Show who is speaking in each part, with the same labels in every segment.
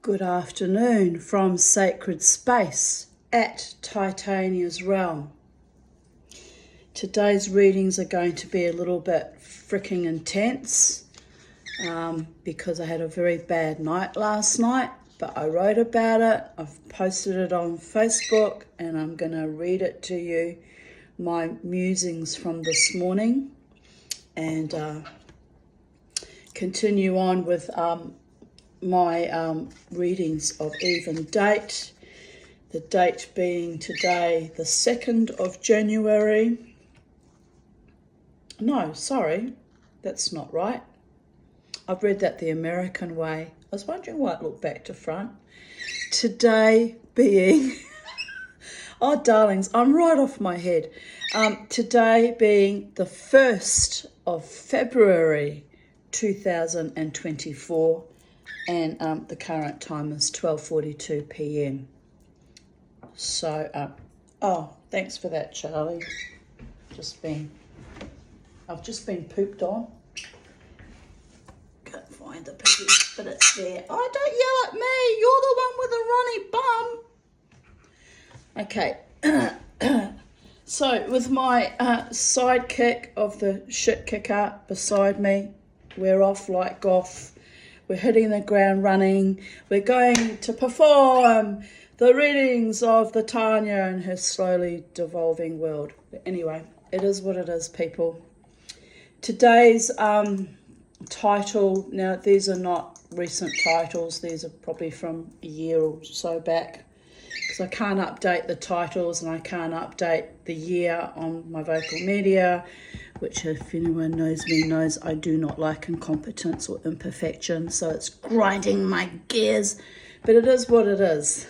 Speaker 1: Good afternoon from Sacred Space at Titania's Realm. Today's readings are going to be a little bit freaking intense because I had a very bad night last night, but I wrote about it, I've posted it on Facebook, and I'm going to read it to you, my musings from this morning, and continue on with my readings of even date, the date being today the 2nd of January. No, sorry, that's not right. I've read that the American way. I was wondering why it looked back to front. Today being, oh darlings, I'm right off my head. Today being the 1st of February 2024. And the current time is 12:42 p.m. So, oh, thanks for that, Charlie. I've just been pooped on. Can't find the piggy, but it's there. Oh, don't yell at me. You're the one with a runny bum. Okay. So, with my sidekick of the shit kicker beside me, we're off like Goff. We're hitting the ground running. We're going to perform the readings of the Tanya and her slowly devolving world. But anyway, it is what it is, people. Today's title, now these are not recent titles. These are probably from a year or so back, because I can't update the titles and I can't update the year on my vocal media, which, if anyone knows me, knows I do not like incompetence or imperfection, so it's grinding my gears, but it is what it is.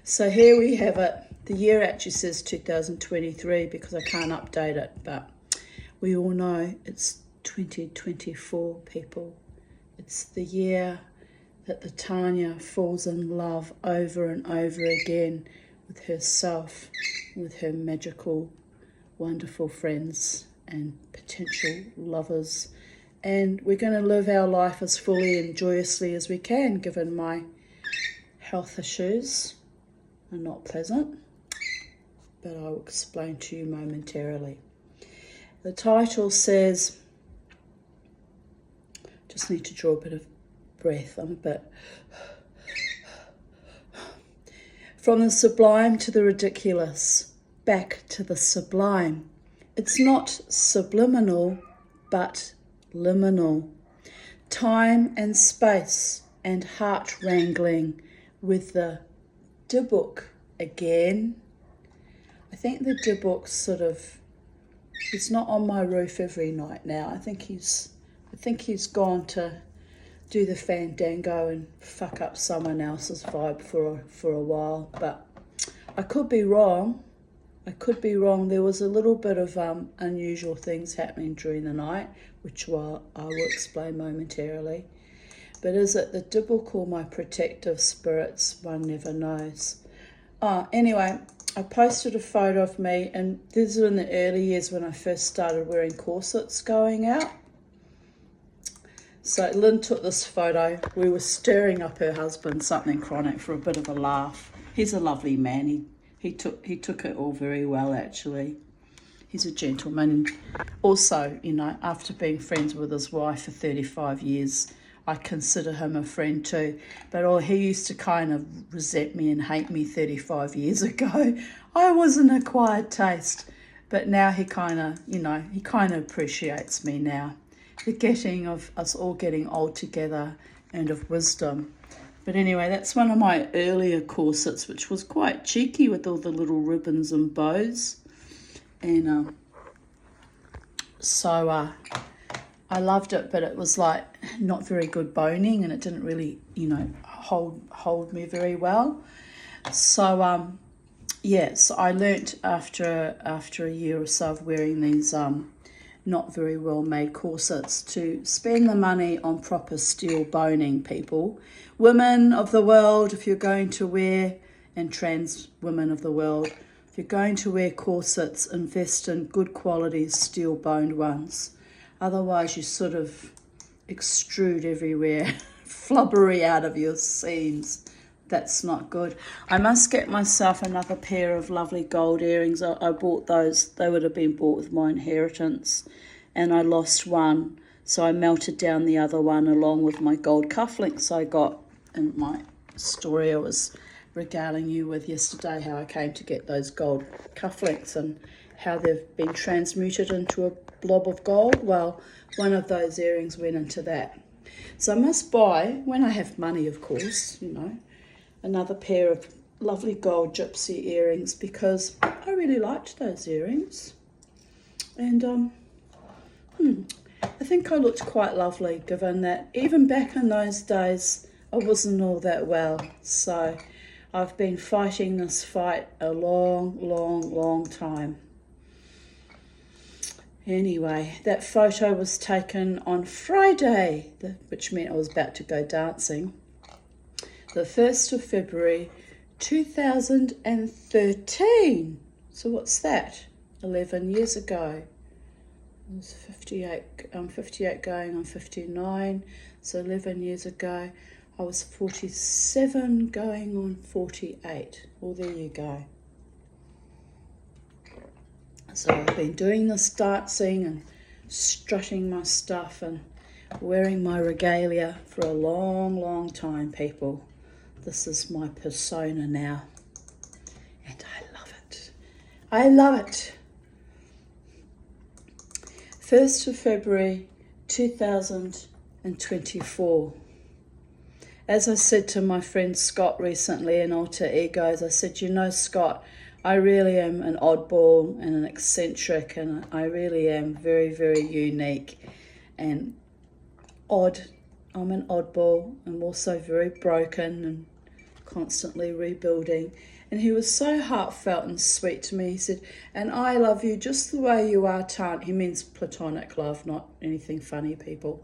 Speaker 1: So here we have it. The year actually says 2023 because I can't update it, but we all know it's 2024, people. It's the year that the Tanya falls in love over and over again with herself, with her magical, wonderful friends and potential lovers, and we're going to live our life as fully and joyously as we can, given my health issues are not pleasant, but I'll explain to you momentarily. The title says, just need to draw a bit of breath, I'm a bit, from the sublime to the ridiculous, back to the sublime. It's not subliminal, but liminal. Time and space and heart wrangling with the Dybbuk again. I think the Dybbuk's sort of, he's not on my roof every night now. I think he's gone to do the fandango and fuck up someone else's vibe for a while. But I could be wrong. There was a little bit of unusual things happening during the night, which I will explain momentarily. But is it the Dybbuk or my protective spirits? One never knows. Anyway, I posted a photo of me, and this is in the early years when I first started wearing corsets going out. So Lynn took this photo. We were stirring up her husband, something chronic, for a bit of a laugh. He's a lovely man. He took it all very well, actually. He's a gentleman. Also, you know, after being friends with his wife for 35 years, I consider him a friend too. But he used to kind of resent me and hate me 35 years ago. I was an acquired taste. But now he kind of appreciates me now. The getting of us all getting old together and of wisdom. But anyway, that's one of my earlier corsets, which was quite cheeky with all the little ribbons and bows. And so I loved it, but it was like not very good boning, and it didn't really, hold me very well. So so I learnt after a year or so of wearing these not very well made corsets to spend the money on proper steel boning, people. Women of the world, if you're going to wear, and trans women of the world, if you're going to wear corsets, invest in good quality steel boned ones. Otherwise you sort of extrude everywhere flubbery out of your seams. That's not good. I must get myself another pair of lovely gold earrings. I bought those. They would have been bought with my inheritance, and I lost one. So I melted down the other one along with my gold cufflinks I got in my story I was regaling you with yesterday, how I came to get those gold cufflinks and how they've been transmuted into a blob of gold. Well, one of those earrings went into that. So I must buy, when I have money of course, you know, another pair of lovely gold gypsy earrings, because I really liked those earrings. And I think I looked quite lovely, given that even back in those days I wasn't all that well. So I've been fighting this fight a long time. Anyway, that photo was taken on Friday, which meant I was about to go dancing. The 1st of February 2013. So what's that? 11 years ago. I was 58, I'm 58 going on 59, so 11 years ago. I was 47 going on 48. Well, there you go. So I've been doing this dancing and strutting my stuff and wearing my regalia for a long time, people. This is my persona now, and I love it. I love it. 1st of February 2024. As I said to my friend Scott recently in Alter Egos, I said, you know, Scott, I really am an oddball and an eccentric, and I really am very unique and odd. I'm an oddball. I'm also very broken and constantly rebuilding. And he was so heartfelt and sweet to me. He said, and I love you just the way you are, Tant. He means platonic love, not anything funny, people.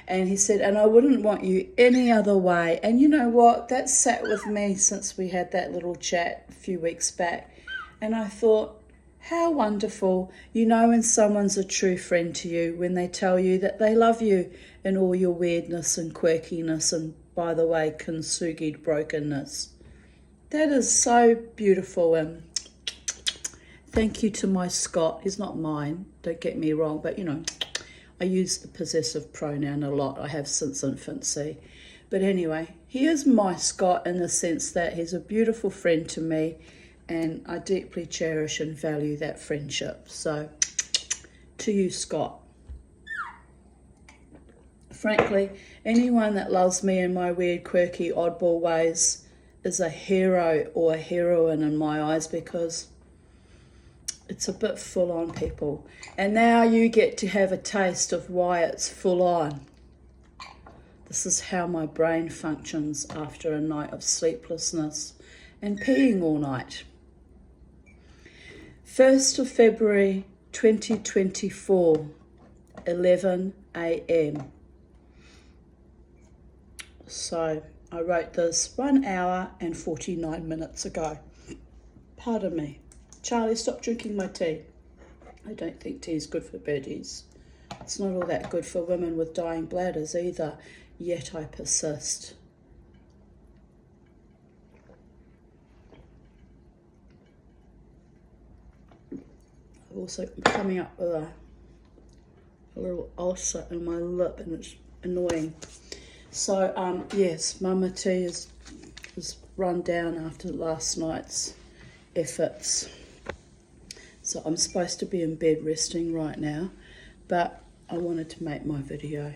Speaker 1: And he said, and I wouldn't want you any other way. And you know what? That sat with me since we had that little chat a few weeks back. And I thought, how wonderful. You know when someone's a true friend to you, when they tell you that they love you in all your weirdness and quirkiness and, by the way, kintsugi brokenness. That is so beautiful, and thank you to my Scott. He's not mine, don't get me wrong, but you know, I use the possessive pronoun a lot. I have since infancy. But anyway, he is my Scott in the sense that he's a beautiful friend to me, and I deeply cherish and value that friendship. So, to you, Scott. Frankly, anyone that loves me in my weird, quirky, oddball ways is a hero or a heroine in my eyes, because it's a bit full on, people. And now you get to have a taste of why it's full on. This is how my brain functions after a night of sleeplessness and peeing all night. 1st of February 2024, 11 a.m. So I wrote this 1 hour and 49 minutes ago. Pardon me. Charlie, stop drinking my tea. I don't think tea is good for birdies. It's not all that good for women with dying bladders either, yet I persist. I'm also coming up with a little ulcer in my lip, and it's annoying. So, yes, Mama T is run down after last night's efforts. So I'm supposed to be in bed resting right now, but I wanted to make my video.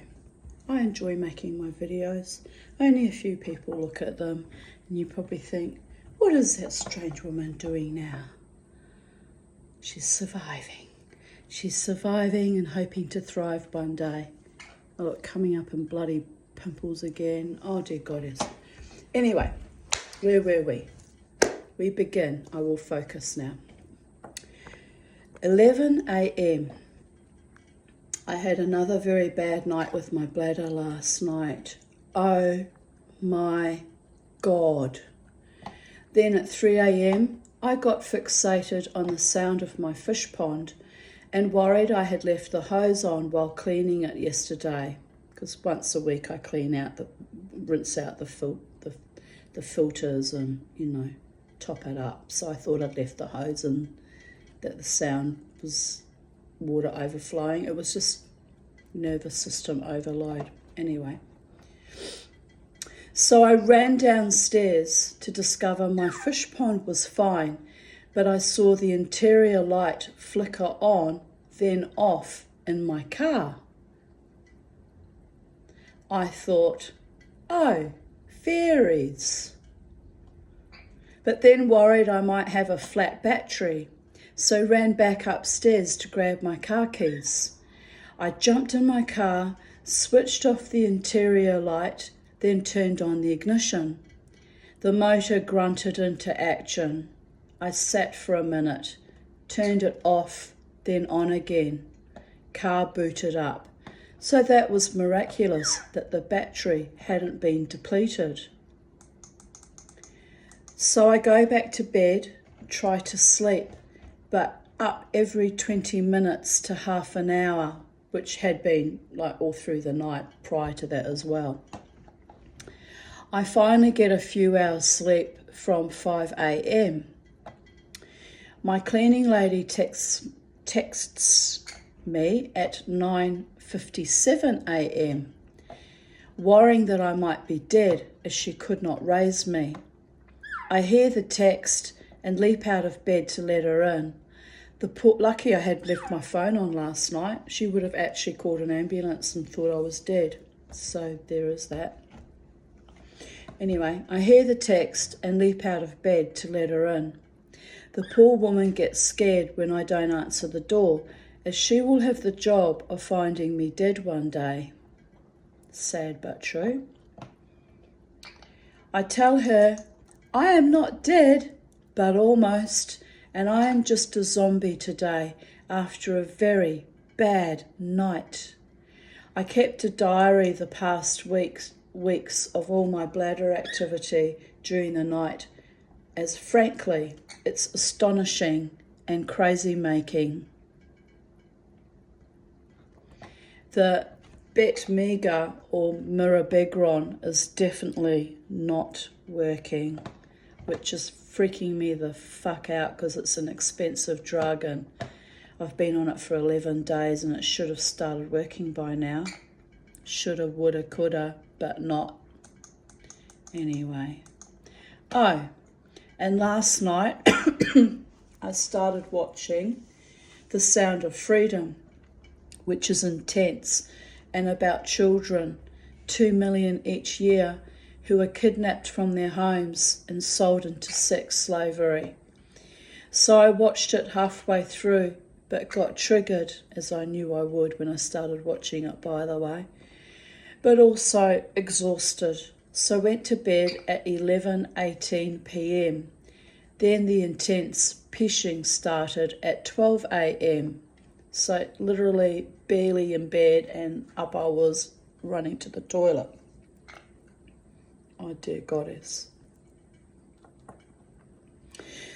Speaker 1: I enjoy making my videos. Only a few people look at them, and you probably think, what is that strange woman doing now? She's surviving. She's surviving and hoping to thrive one day. Oh, look, coming up in bloody pimples again. Oh dear goddess. Anyway, where were we? We begin. I will focus now. 11 a.m. I had another very bad night with my bladder last night. Oh my God. Then at 3 a.m. I got fixated on the sound of my fish pond and worried I had left the hose on while cleaning it yesterday, because once a week I clean out rinse out the filters and, top it up. So I thought I'd left the hose and that the sound was water overflowing. It was just nervous system overload. Anyway. So I ran downstairs to discover my fish pond was fine, but I saw the interior light flicker on, then off in my car. I thought, oh, fairies. But then worried I might have a flat battery, so ran back upstairs to grab my car keys. I jumped in my car, switched off the interior light, then turned on the ignition. The motor grunted into action. I sat for a minute, turned it off, then on again. Car booted up. So that was miraculous that the battery hadn't been depleted. So I go back to bed, try to sleep, but up every 20 minutes to half an hour, which had been like all through the night prior to that as well. I finally get a few hours sleep from 5 a.m. My cleaning lady texts me at 9:57 a.m, worrying that I might be dead as she could not raise me. I hear the text and leap out of bed to let her in. Lucky I had left my phone on last night. She would have actually called an ambulance and thought I was dead. So there is that. Anyway, I hear the text and leap out of bed to let her in. The poor woman gets scared when I don't answer the door, as she will have the job of finding me dead one day. Sad but true. I tell her, I am not dead, but almost, and I am just a zombie today after a very bad night. I kept a diary the past weeks of all my bladder activity during the night, as frankly, it's astonishing and crazy-making. The Betmega or Mirabegron is definitely not working, which is freaking me the fuck out because it's an expensive drug and I've been on it for 11 days and it should have started working by now. Shoulda, woulda, coulda, but not. Anyway. Oh, and last night I started watching The Sound of Freedom, which is intense and about children, 2 million each year, who are kidnapped from their homes and sold into sex slavery. So I watched it halfway through, but got triggered, as I knew I would when I started watching it, by the way, but also exhausted. So went to bed at 11:18 p.m. Then the intense pishing started at 12 a.m. So literally barely in bed and up I was running to the toilet. Oh dear goddess.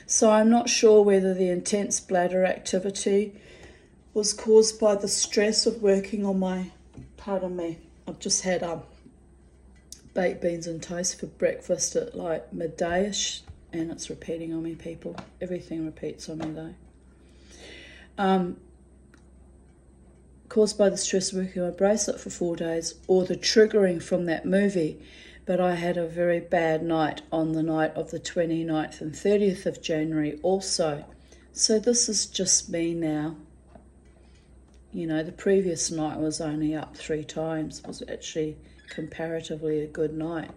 Speaker 1: So I'm not sure whether the intense bladder activity was caused by the stress of working on my, pardon me, I've just had baked beans and toast for breakfast at like midday-ish, and it's repeating on me, people. Everything repeats on me though. Caused by the stress of working on my bracelet for 4 days, or the triggering from that movie. But I had a very bad night on the night of the 29th and 30th of January also. So this is just me now. You know, the previous night was only up 3 times. It was actually comparatively a good night.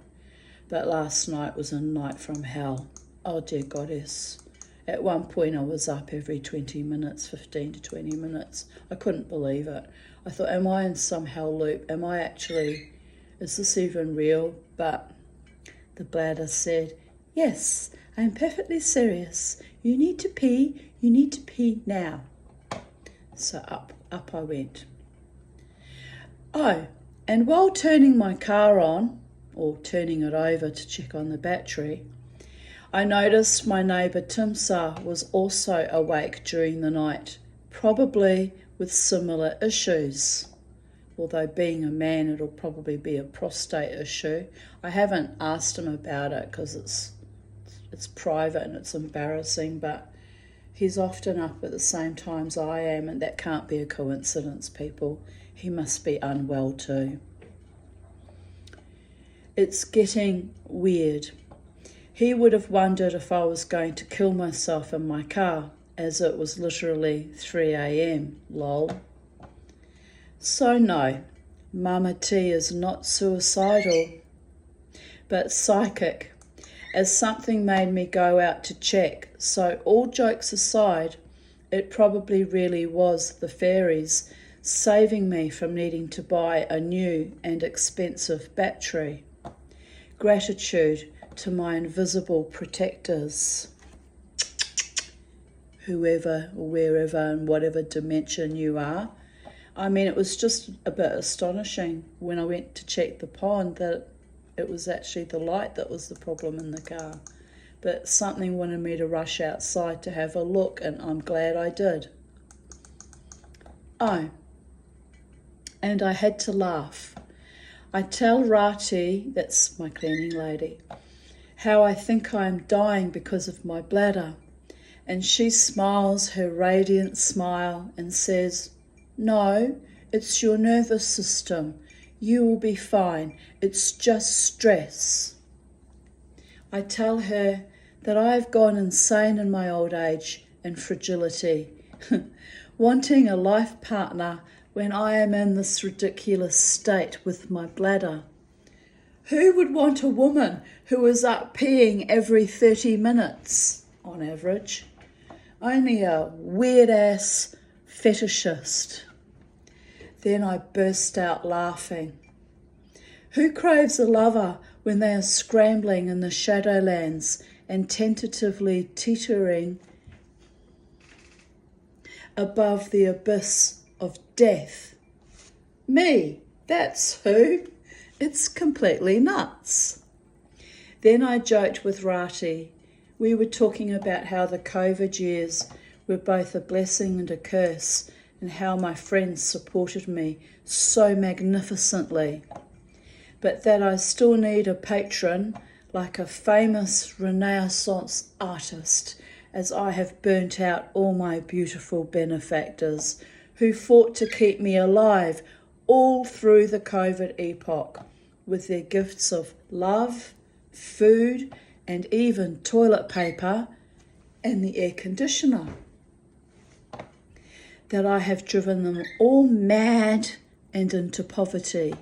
Speaker 1: But last night was a night from hell. Oh dear goddess. At one point I was up every 20 minutes, 15 to 20 minutes. I couldn't believe it. I thought, am I in some hell loop? Am I actually, is this even real? But the bladder said, yes, I'm perfectly serious. You need to pee now. So up I went. Oh, and while turning my car on, or turning it over to check on the battery, I noticed my neighbour Timsa was also awake during the night, probably with similar issues. although being a man, it'll probably be a prostate issue. I haven't asked him about it because it's private and it's embarrassing, but he's often up at the same times I am, and that can't be a coincidence, people. He must be unwell too. It's getting weird. He would have wondered if I was going to kill myself in my car, as it was literally 3 a.m, lol. So no, Mama T is not suicidal, but psychic, as something made me go out to check. So all jokes aside, it probably really was the fairies saving me from needing to buy a new and expensive battery. Gratitude to my invisible protectors, whoever or wherever and whatever dimension you are. I mean, it was just a bit astonishing when I went to check the pond that it was actually the light that was the problem in the car. But something wanted me to rush outside to have a look, and I'm glad I did. Oh, and I had to laugh. I tell Rati, that's my cleaning lady, how I think I'm dying because of my bladder. And she smiles her radiant smile and says, "No, it's your nervous system. You will be fine. It's just stress." I tell her that I've gone insane in my old age and fragility, wanting a life partner when I am in this ridiculous state with my bladder. Who would want a woman who is up peeing every 30 minutes on average? Only a weird-ass fetishist. Then I burst out laughing. Who craves a lover when they are scrambling in the shadowlands and tentatively teetering above the abyss of death? Me, that's who. It's completely nuts. Then I joked with Rati. We were talking about how the COVID years were both a blessing and a curse, and how my friends supported me so magnificently, but that I still need a patron like a famous Renaissance artist, as I have burnt out all my beautiful benefactors who fought to keep me alive all through the COVID epoch with their gifts of love, food, and even toilet paper and the air conditioner. That I have driven them all mad and into poverty.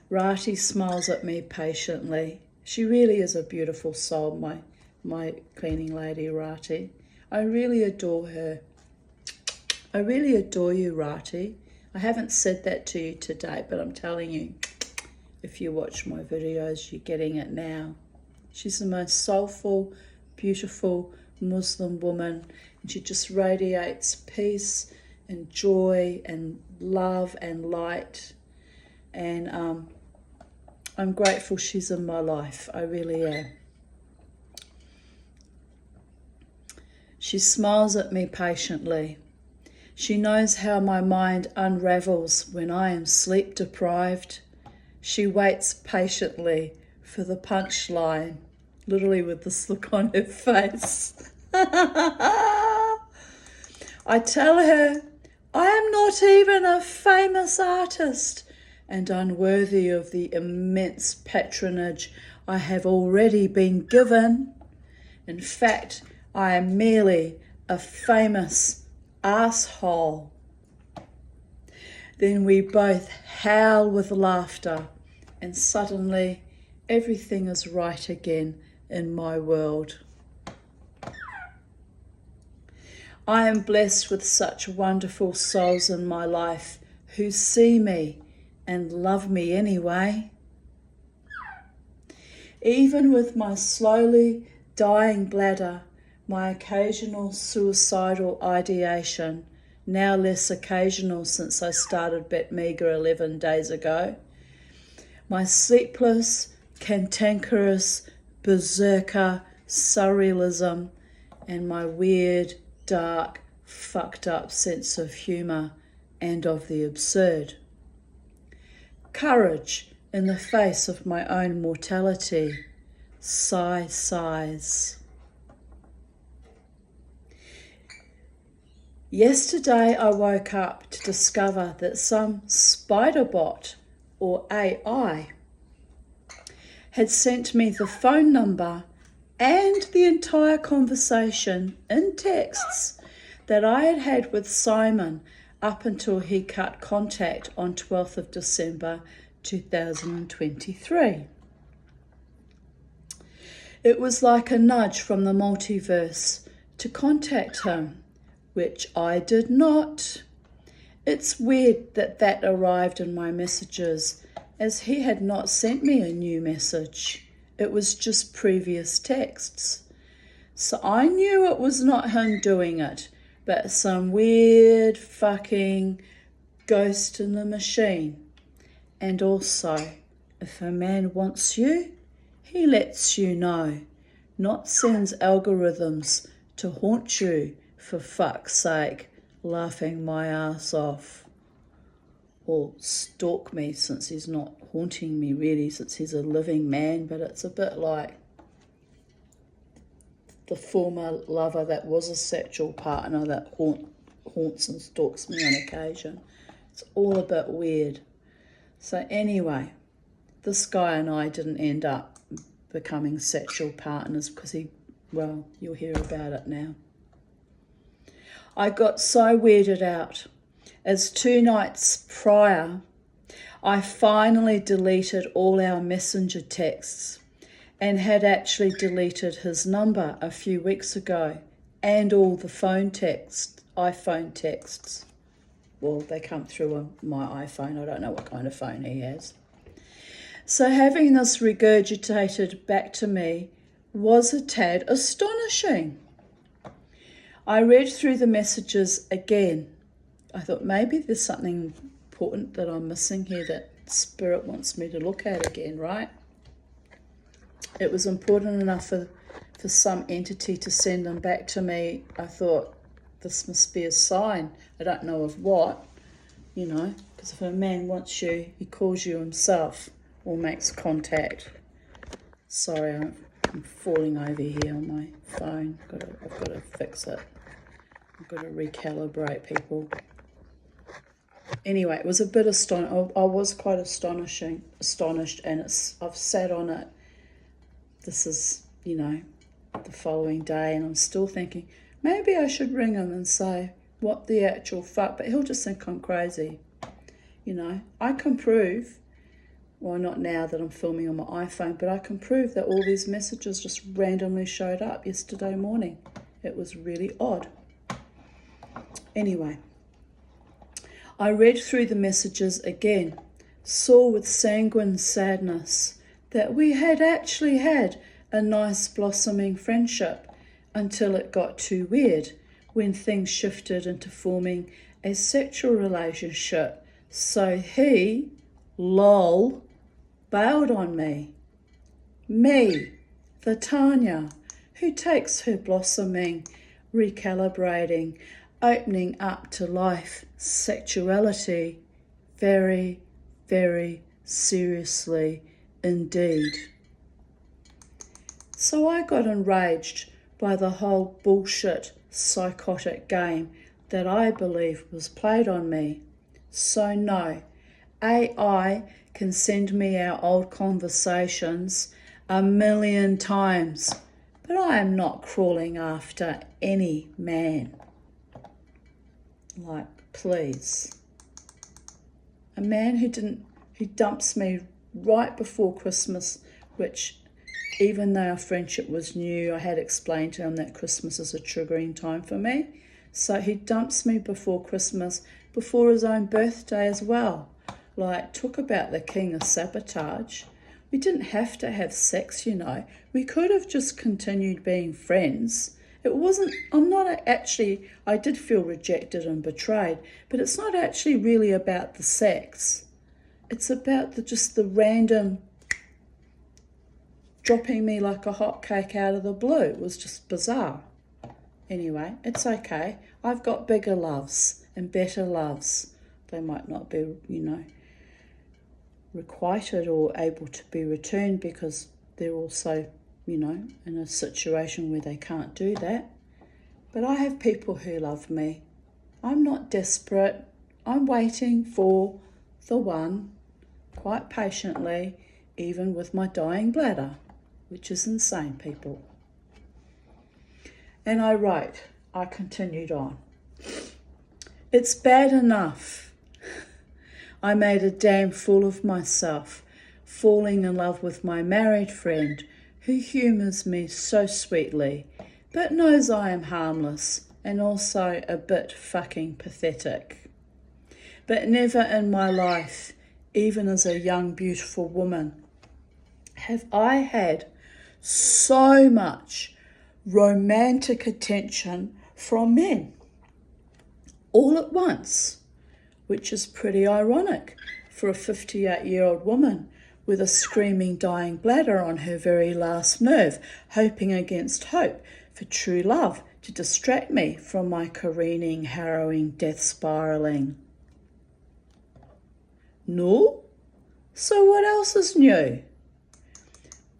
Speaker 1: Rati smiles at me patiently. She really is a beautiful soul, my cleaning lady, Rati. I really adore her. I really adore you, Rati. I haven't said that to you today, but I'm telling you, if you watch my videos, you're getting it now. She's the most soulful, beautiful Muslim woman, and she just radiates peace and joy and love and light, and I'm grateful she's in my life. I really am. She smiles at me patiently. She knows how my mind unravels when I am sleep deprived. She waits patiently for the punchline, literally with this look on her face. I tell her I am not even a famous artist and unworthy of the immense patronage I have already been given. In fact, I am merely a famous asshole. Then we both howl with laughter, and suddenly everything is right again in my world. I am blessed with such wonderful souls in my life who see me and love me anyway. Even with my slowly dying bladder, my occasional suicidal ideation, now less occasional since I started Bet Meager 11 days ago, my sleepless, cantankerous, berserker surrealism, and my weird, dark, fucked up sense of humour and of the absurd. Courage in the face of my own mortality. Sigh, sighs. Yesterday I woke up to discover that some spider bot, or AI, had sent me the phone number and the entire conversation in texts that I had had with Simon up until he cut contact on 12th of December 2023. It was like a nudge from the multiverse to contact him, which I did not. It's weird that arrived in my messages, as he had not sent me a new message. It was just previous texts. So I knew it was not him doing it, but some weird fucking ghost in the machine. And also, if a man wants you, he lets you know, not sends algorithms to haunt you, for fuck's sake, laughing my ass off. Or stalk me, since he's not haunting me really, since he's a living man, but it's a bit like the former lover that was a sexual partner that haunts and stalks me on occasion. It's all a bit weird. So anyway, this guy and I didn't end up becoming sexual partners because well, you'll hear about it now. I got so weirded out as 2 nights prior, I finally deleted all our messenger texts and had actually deleted his number a few weeks ago, and all the iPhone texts. Well, they come through on my iPhone. I don't know what kind of phone he has. So having this regurgitated back to me was a tad astonishing. I read through the messages again. I thought maybe there's something important that I'm missing here that Spirit wants me to look at again, right? It was important enough for some entity to send them back to me. I thought, this must be a sign. I don't know of what, because if a man wants you, he calls you himself or makes contact. Sorry, I'm falling over here on my phone. I've got to fix it. I've got to recalibrate, people. Anyway, it was a bit astonishing. I was quite astonished, and I've sat on it. This is, the following day, and I'm still thinking, maybe I should ring him and say, what the actual fuck? But he'll just think I'm crazy. I can prove, well, not now that I'm filming on my iPhone, but I can prove that all these messages just randomly showed up yesterday morning. It was really odd. Anyway, I read through the messages again, saw with sanguine sadness that we had actually had a nice blossoming friendship until it got too weird when things shifted into forming a sexual relationship. So he, lol, bailed on me. Me, the Tanya, who takes her blossoming, recalibrating, opening up to life, sexuality, very, very seriously indeed. So I got enraged by the whole bullshit psychotic game that I believe was played on me. So no, AI can send me our old conversations 1,000,000 times, but I am not crawling after any man. Like, please. A man who dumps me right before Christmas, which, even though our friendship was new, I had explained to him that Christmas is a triggering time for me. So he dumps me before Christmas, before his own birthday as well. Like, talk about the king of sabotage. We didn't have to have sex, We could have just continued being friends. I did feel rejected and betrayed, but it's not actually really about the sex. It's about just the random dropping me like a hot cake out of the blue. It was just bizarre. Anyway, it's okay. I've got bigger loves and better loves. They might not be, requited or able to be returned because they're also, in a situation where they can't do that. But I have people who love me. I'm not desperate. I'm waiting for the one quite patiently, even with my dying bladder, which is insane, people. And I continued on. It's bad enough I made a damn fool of myself, falling in love with my married friend who humours me so sweetly, but knows I am harmless and also a bit fucking pathetic. But never in my life, even as a young, beautiful woman, have I had so much romantic attention from men all at once, which is pretty ironic for a 58-year-old woman with a screaming dying bladder on her very last nerve, hoping against hope for true love to distract me from my careening, harrowing, death spiralling. No? So what else is new?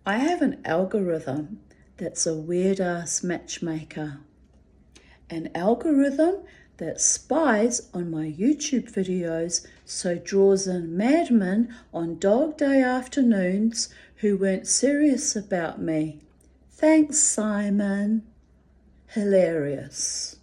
Speaker 1: I have an algorithm that's a weird-ass matchmaker. An algorithm that spies on my YouTube videos, so draws in madmen on dog day afternoons who weren't serious about me. Thanks, Simon. Hilarious.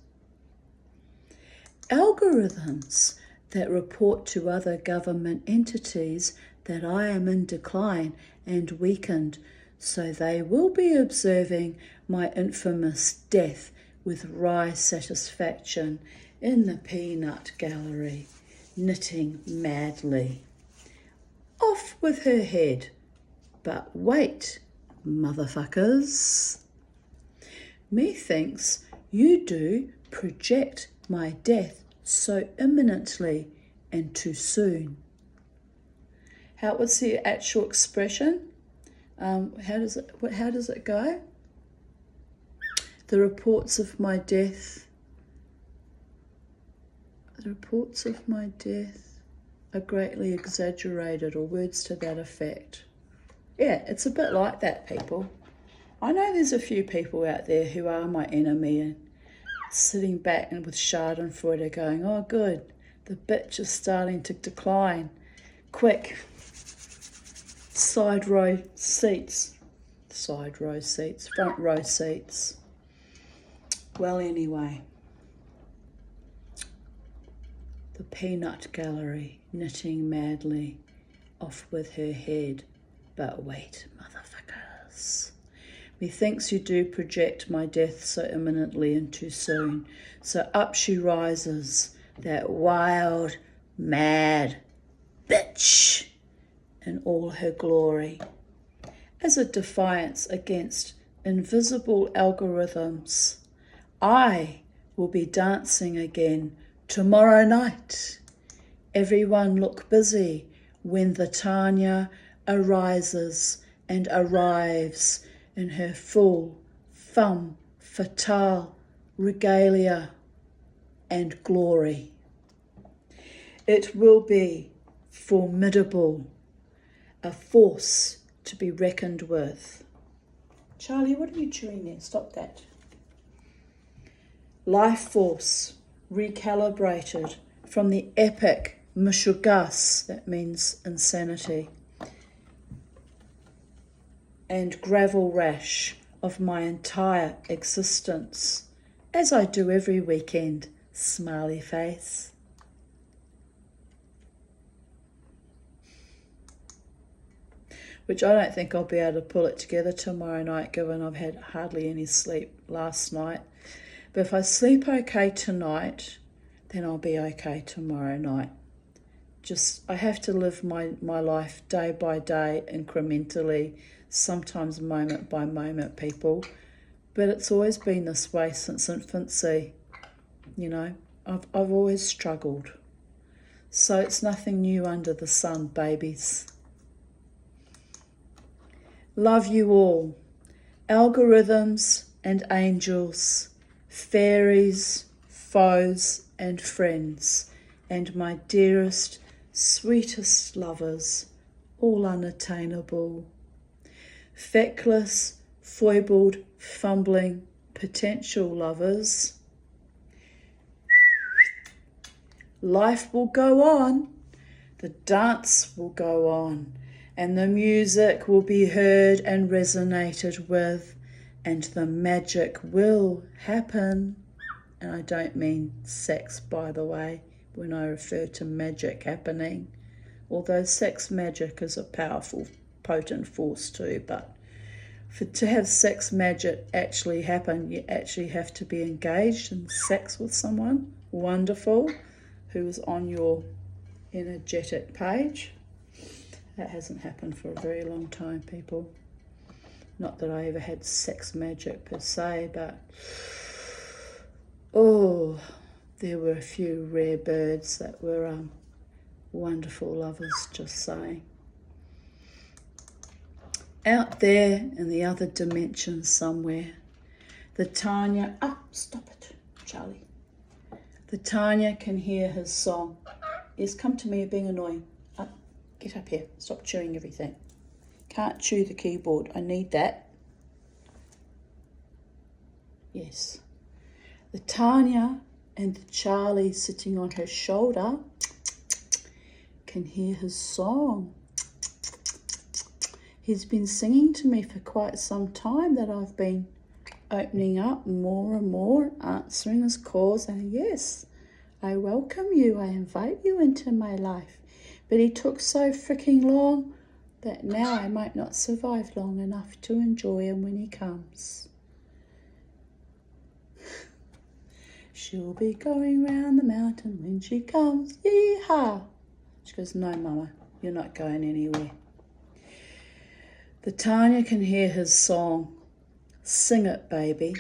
Speaker 1: Algorithms that report to other government entities that I am in decline and weakened, so they will be observing my infamous death with wry satisfaction in the peanut gallery, knitting madly. Off with her head. But wait, motherfuckers. Methinks you do project my death so imminently and too soon. What's the actual expression? How does it go? The reports of my death are greatly exaggerated, or words to that effect. Yeah, it's a bit like that, people. I know there's a few people out there who are my enemy and sitting back and with schadenfreude going, oh good, the bitch is starting to decline. Quick, front row seats. Well, anyway, the peanut gallery, knitting madly, off with her head. But wait, motherfuckers. Methinks you do project my death so imminently and too soon. So up she rises, that wild, mad bitch, in all her glory, as a defiance against invisible algorithms. I will be dancing again tomorrow night. Everyone look busy when the Tanya arises and arrives in her full femme fatale regalia and glory. It will be formidable, a force to be reckoned with. Charlie, what are you chewing there? Stop that. Life force recalibrated from the epic Meshuggah, that means insanity, and gravel rash of my entire existence, as I do every weekend, smiley face. Which I don't think I'll be able to pull it together tomorrow night, given I've had hardly any sleep last night. But if I sleep okay tonight, then I'll be okay tomorrow night. I have to live my life day by day, incrementally, sometimes moment by moment, people. But it's always been this way since infancy. I've always struggled. So it's nothing new under the sun, babies. Love you all. Algorithms and angels, fairies, foes and friends, and my dearest, sweetest lovers, all unattainable. Feckless, foibled, fumbling, potential lovers. Life will go on, the dance will go on, and the music will be heard and resonated with, and the magic will happen. And I don't mean sex, by the way, when I refer to magic happening, although sex magic is a powerful, potent force too, but to have sex magic actually happen, you actually have to be engaged in sex with someone wonderful who is on your energetic page. That hasn't happened for a very long time, people. Not that I ever had sex magic per se, but oh, there were a few rare birds that were wonderful lovers, just saying. Out there in the other dimension somewhere, the Tanya, stop it, Charlie. The Tanya can hear his song. Yes, come to me, you're being annoying. Get up here, stop chewing everything. Can't chew the keyboard, I need that. Yes. The Tanya and the Charlie sitting on her shoulder can hear his song. He's been singing to me for quite some time that I've been opening up more and more, answering his calls, and yes, I welcome you, I invite you into my life. But he took so freaking long that now I might not survive long enough to enjoy him when he comes. She'll be going round the mountain when she comes, yee-haw. She goes, no, Mama, you're not going anywhere. The Tanya can hear his song. Sing it, baby,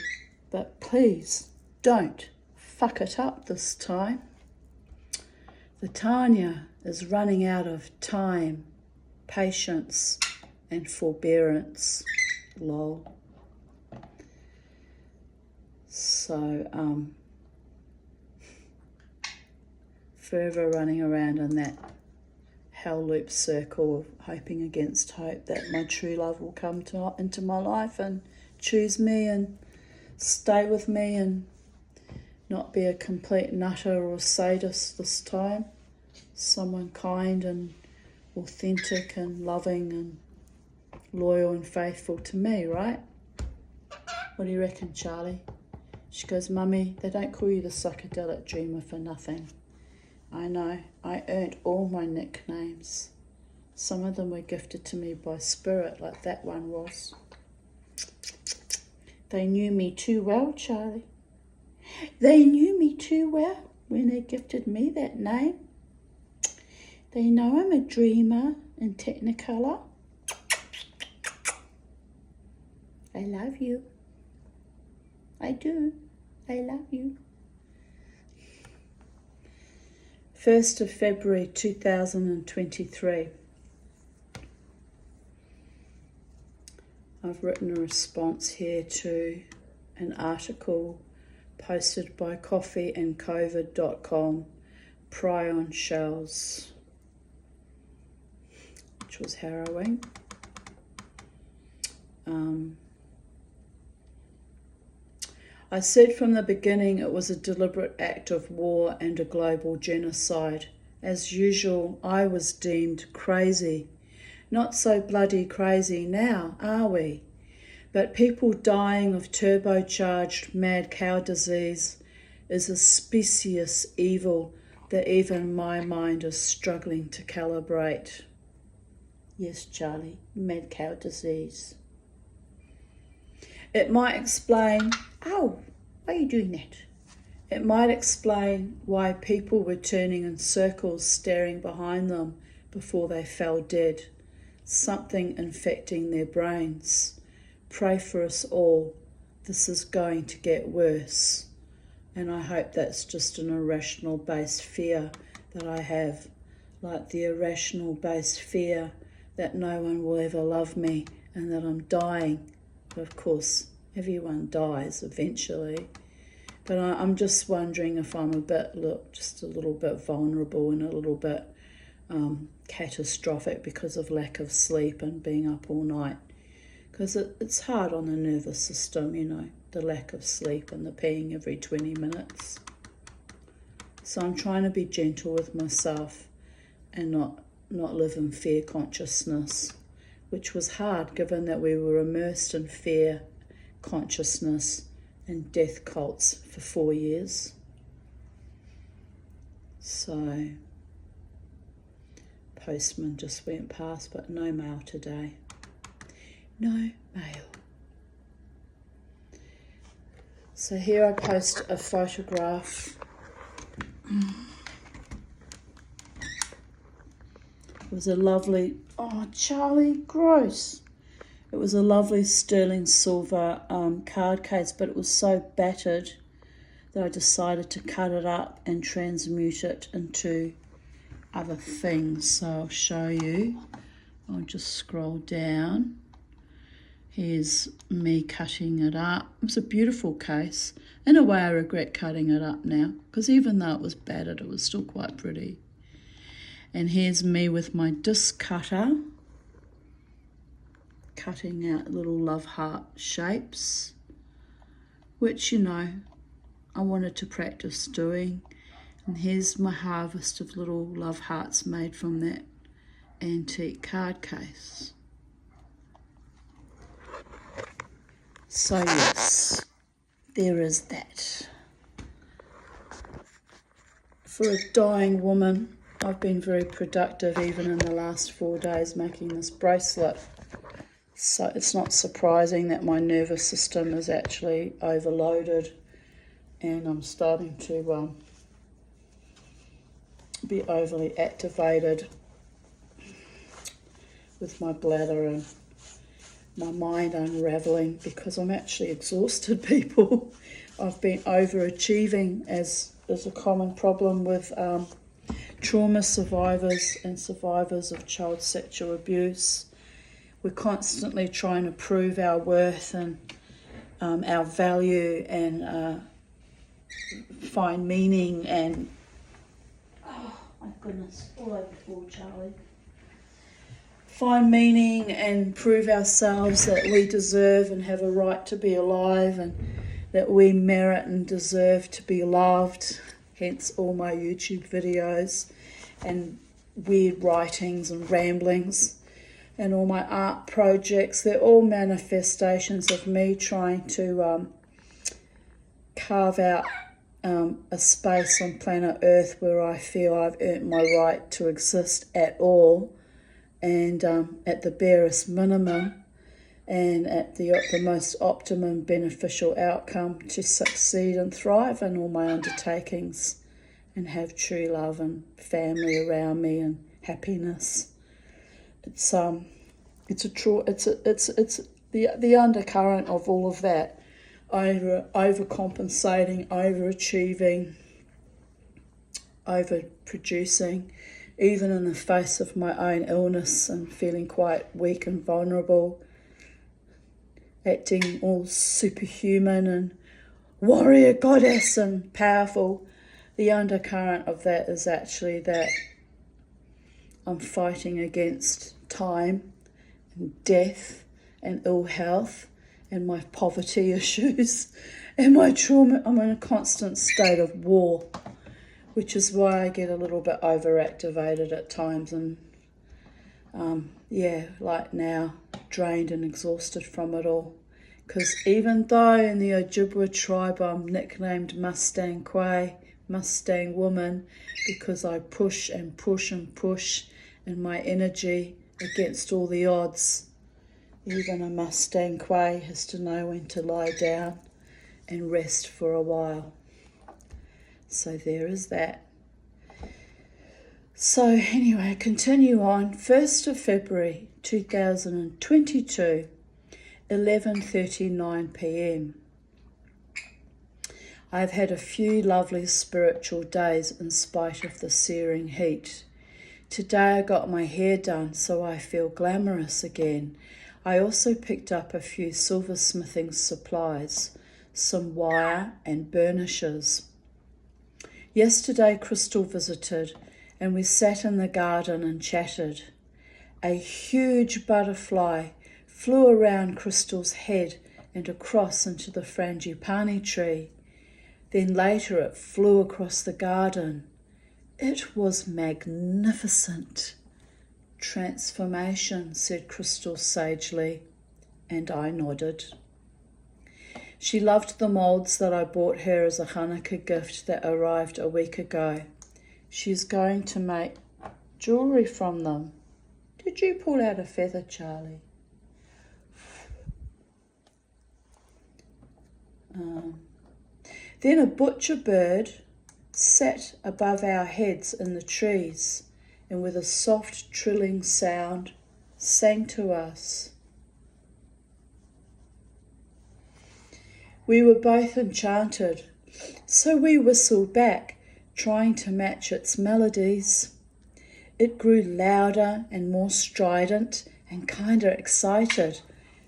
Speaker 1: but please don't fuck it up this time. The Tanya is running out of time, patience, and forbearance. Lol. So, forever running around in that hell loop circle of hoping against hope that my true love will come into my life and choose me and stay with me and not be a complete nutter or sadist this time. Someone kind and authentic and loving and loyal and faithful to me, right? What do you reckon, Charlie? She goes, Mummy, they don't call you the psychedelic dreamer for nothing. I know, I earned all my nicknames. Some of them were gifted to me by spirit, like that one was. They knew me too well, Charlie. They knew me too well when they gifted me that name. They know I'm a dreamer in Technicolor. I love you. I do. I love you. 1st of February 2023. I've written a response here to an article posted by coffeeandcovid.com, prion shells, which was harrowing. I said from the beginning it was a deliberate act of war and a global genocide. As usual, I was deemed crazy. Not so bloody crazy now, are we? But people dying of turbocharged mad cow disease is a specious evil that even my mind is struggling to calibrate. Yes, Charlie, mad cow disease. It might explain, why are you doing that? It might explain why people were turning in circles, staring behind them before they fell dead. Something infecting their brains. Pray for us all. This is going to get worse. And I hope that's just an irrational based fear that I have, like the irrational based fear that no one will ever love me and that I'm dying. But of course, everyone dies eventually. But I'm just wondering if I'm just a little bit vulnerable and a little bit catastrophic because of lack of sleep and being up all night. Because it's hard on the nervous system, you know, the lack of sleep and the peeing every 20 minutes. So I'm trying to be gentle with myself and not live in fear consciousness, which was hard given that we were immersed in fear consciousness and death cults for 4 years. So, postman just went past, but no mail today. No mail. So here I post a photograph. It was a lovely, oh Charlie, gross. It was a lovely sterling silver card case, but it was so battered that I decided to cut it up and transmute it into other things. So I'll show you. I'll just scroll down. Here's me cutting it up. It was a beautiful case. In a way, I regret cutting it up now, because even though it was battered, it was still quite pretty. And here's me with my disc cutter, cutting out little love heart shapes, which, you know, I wanted to practice doing. And here's my harvest of little love hearts made from that antique card case. So yes, there is that. For a dying woman, I've been very productive even in the last 4 days making this bracelet. So it's not surprising that my nervous system is actually overloaded and I'm starting to be overly activated with my bladder and my mind unraveling because I'm actually exhausted, people. I've been overachieving, as is a common problem with trauma survivors and survivors of child sexual abuse. We're constantly trying to prove our worth and our value and find meaning and, oh my goodness, all over the floor, Charlie. Find meaning and prove ourselves that we deserve and have a right to be alive and that we merit and deserve to be loved, hence all my YouTube videos and weird writings and ramblings and all my art projects. They're all manifestations of me trying to carve out a space on planet Earth where I feel I've earned my right to exist at all and at the barest minimum and at the most optimum beneficial outcome to succeed and thrive in all my undertakings and have true love and family around me and happiness. It's the undercurrent of all of that, overcompensating, overachieving, overproducing, even in the face of my own illness and feeling quite weak and vulnerable, acting all superhuman and warrior goddess and powerful. The undercurrent of that is actually that I'm fighting against time and death and ill health and my poverty issues and my trauma. I'm in a constant state of war, which is why I get a little bit overactivated at times and like now, drained and exhausted from it all. Because even though in the Ojibwa tribe I'm nicknamed Mustang Quay, Mustang Woman, because I push and push and push in my energy against all the odds, even a Mustang Quay has to know when to lie down and rest for a while. So there is that. So anyway, continue on. 1st of February 2022, 11:39 p.m. I've had a few lovely spiritual days in spite of the searing heat. Today I got my hair done so I feel glamorous again. I also picked up a few silversmithing supplies. some wire and burnishes. Yesterday Crystal visited and we sat in the garden and chatted. A huge butterfly flew around Crystal's head and across into the frangipani tree. Then later it flew across the garden. It was magnificent. Transformation, said Crystal sagely, and I nodded. She loved the moulds that I bought her as a Hanukkah gift that arrived a week ago. She's going to make jewellery from them. Did you pull out a feather, Charlie? Then a butcher bird sat above our heads in the trees and with a soft trilling sound sang to us. We were both enchanted, so we whistled back, trying to match its melodies. It grew louder and more strident and kinder excited,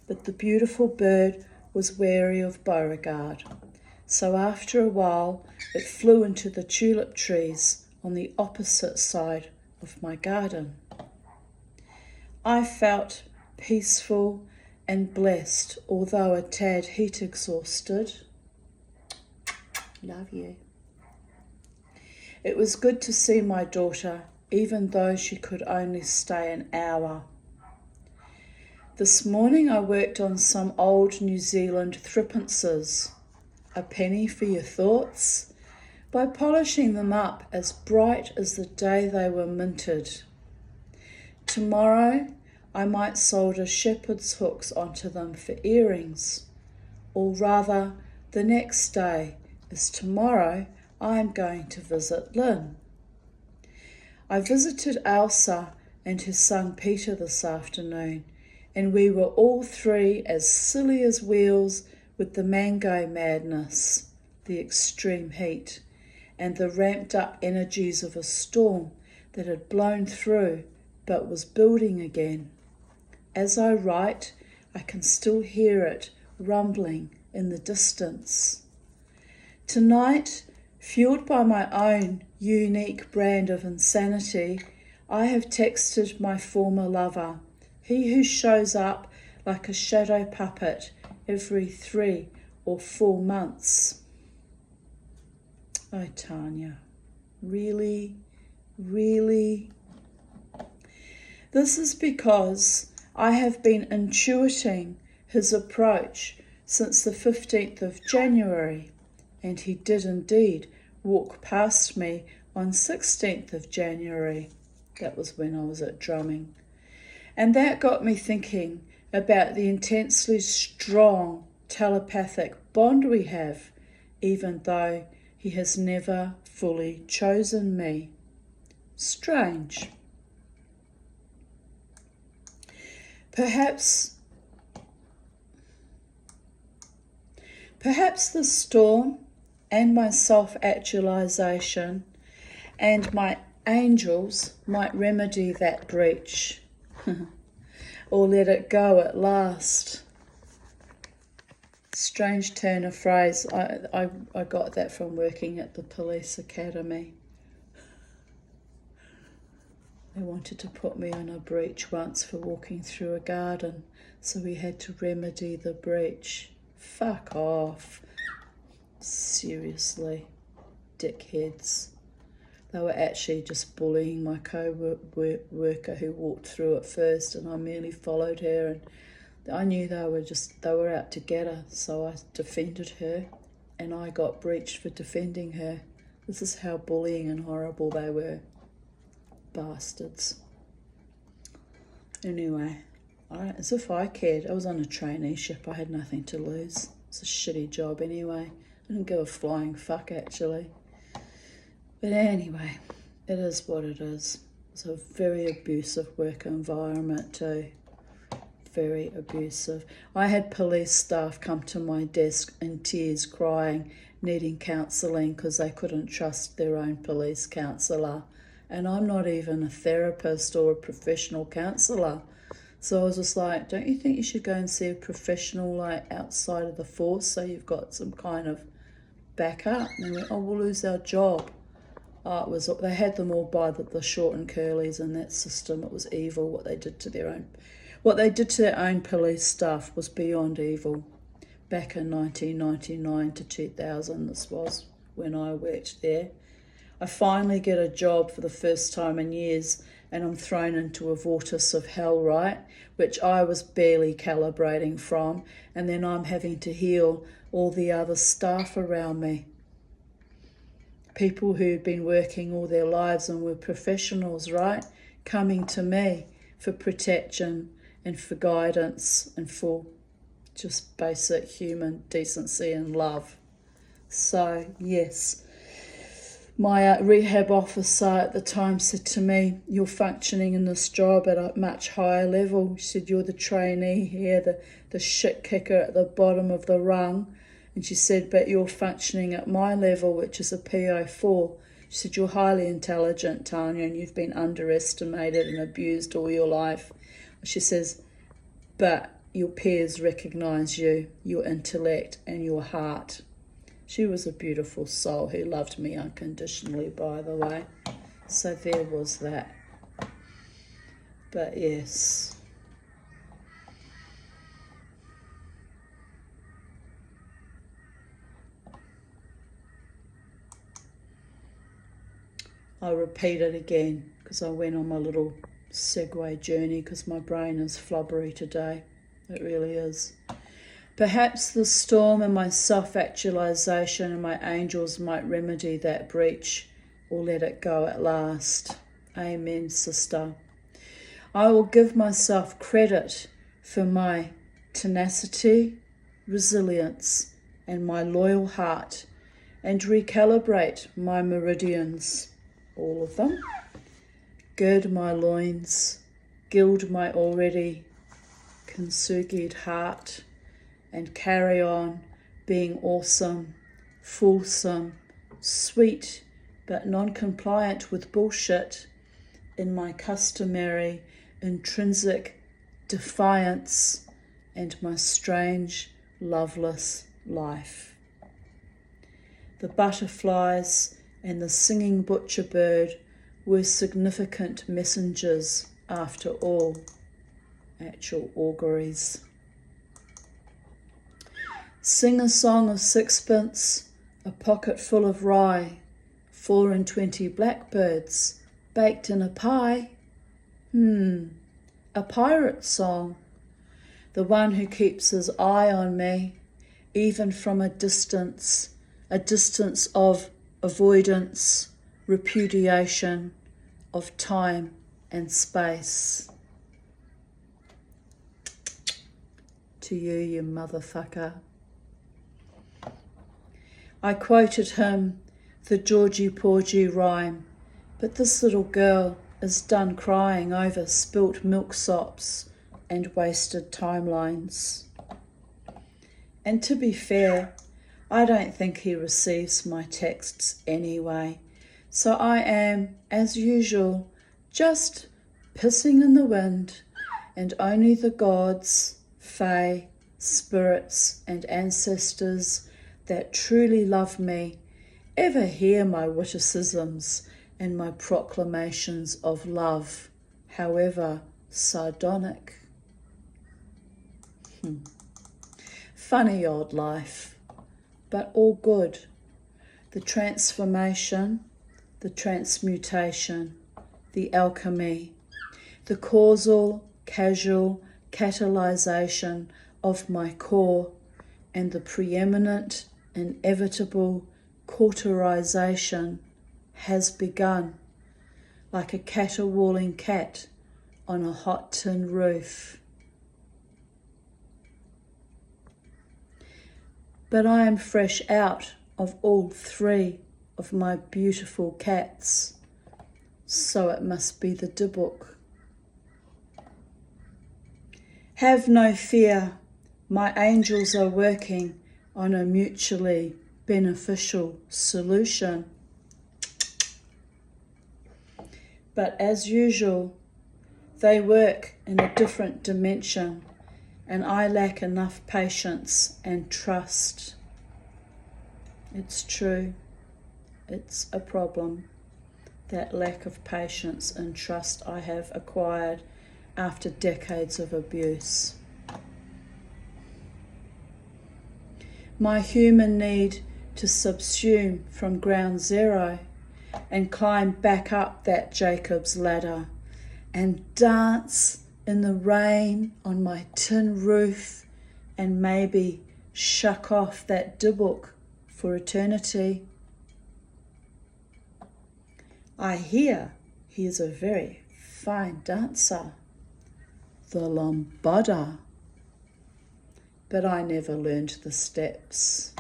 Speaker 1: but the beautiful bird was wary of Beauregard. So after a while, it flew into the tulip trees on the opposite side of my garden. I felt peaceful and blessed, although a tad heat exhausted. Love you. It was good to see my daughter, even though she could only stay an hour. This morning I worked on some old New Zealand threepences, a penny for your thoughts, by polishing them up as bright as the day they were minted. Tomorrow I might solder shepherd's hooks onto them for earrings, or rather the next day, as tomorrow I am going to visit Lynn. I visited Elsa and her son Peter this afternoon, and we were all three as silly as wheels with the mango madness, the extreme heat, and the ramped up energies of a storm that had blown through but was building again. As I write, I can still hear it rumbling in the distance. Tonight, fueled by my own unique brand of insanity, I have texted my former lover, he who shows up like a shadow puppet every 3 or 4 months. Oh, Tanya, really, really? This is because I have been intuiting his approach since the 15th of January, and he did indeed walk past me on 16th of January. That was when I was at drumming. And that got me thinking about the intensely strong telepathic bond we have, even though he has never fully chosen me. Strange. Perhaps the storm and my self-actualization and my angels might remedy that breach or let it go at last. Strange turn of phrase. I got that from working at the police academy. They wanted to put me on a breach once for walking through a garden, so we had to remedy the breach. Fuck off. Seriously, dickheads. They were actually just bullying my co-worker who walked through it first, and I merely followed her, and I knew they were out to get her, so I defended her, and I got breached for defending her. This is how bullying and horrible they were. Bastards. Anyway, as if I cared. I was on a traineeship. I had nothing to lose. It's a shitty job anyway. I didn't give a flying fuck, actually. But anyway, it is what it is. It's a very abusive work environment too. Very abusive. I had police staff come to my desk in tears, crying, needing counselling because they couldn't trust their own police counsellor. And I'm not even a therapist or a professional counsellor. So I was just like, don't you think you should go and see a professional like outside of the force so you've got some kind of backup? And they went, oh, we'll lose our job. Oh, they had them all by the short and curlies in that system. It was evil what they did to their own police staff was beyond evil. Back in 1999 to 2000, this was when I worked there. I finally get a job for the first time in years, and I'm thrown into a vortex of hell, right? Which I was barely calibrating from, and then I'm having to heal all the other staff around me. People who'd been working all their lives and were professionals, right? Coming to me for protection and for guidance and for just basic human decency and love. So, yes. My rehab officer at the time said to me, you're functioning in this job at a much higher level. She said, you're the trainee here, the shit kicker at the bottom of the rung. And she said, but you're functioning at my level, which is a PO4. She said, you're highly intelligent, Tanya, and you've been underestimated and abused all your life. She says, but your peers recognise you, your intellect and your heart. She was a beautiful soul who loved me unconditionally, by the way. So there was that. But yes. I'll repeat it again because I went on my little segue journey because my brain is flubbery today. It really is. Perhaps the storm and my self-actualization and my angels might remedy that breach or let it go at last. Amen, sister. I will give myself credit for my tenacity, resilience, and my loyal heart and recalibrate my meridians. All of them. Gird my loins, gild my already consugied heart, and carry on being awesome, fulsome, sweet, but non-compliant with bullshit in my customary intrinsic defiance and my strange, loveless life. The butterflies and the singing butcher bird were significant messengers after all, actual auguries. Sing a song of sixpence, a pocket full of rye, 24 blackbirds baked in a pie. A pirate song, the one who keeps his eye on me, even from a distance of avoidance, repudiation of time and space. To you motherfucker. I quoted him the Georgie Porgy rhyme, but this little girl is done crying over spilt milksops and wasted timelines. And to be fair, I don't think he receives my texts anyway, so I am, as usual, just pissing in the wind, and only the gods, fae, spirits and ancestors that truly love me ever hear my witticisms and my proclamations of love, however sardonic. Funny old life, but all good. The transformation, the transmutation, the alchemy, the causal, casual catalyzation of my core, and the preeminent, inevitable cauterization has begun, like a caterwauling cat on a hot tin roof. But I am fresh out of all three of my beautiful cats, so it must be the Dybbuk. Have no fear, my angels are working on a mutually beneficial solution. But as usual, They work in a different dimension, and I lack enough patience and trust. It's true. It's a problem. That lack of patience and trust I have acquired after decades of abuse. My human need to subsume from ground zero and climb back up that Jacob's ladder and dance in the rain on my tin roof and maybe shuck off that dibbock for eternity. I hear he is a very fine dancer, the lambada, but I never learned the steps.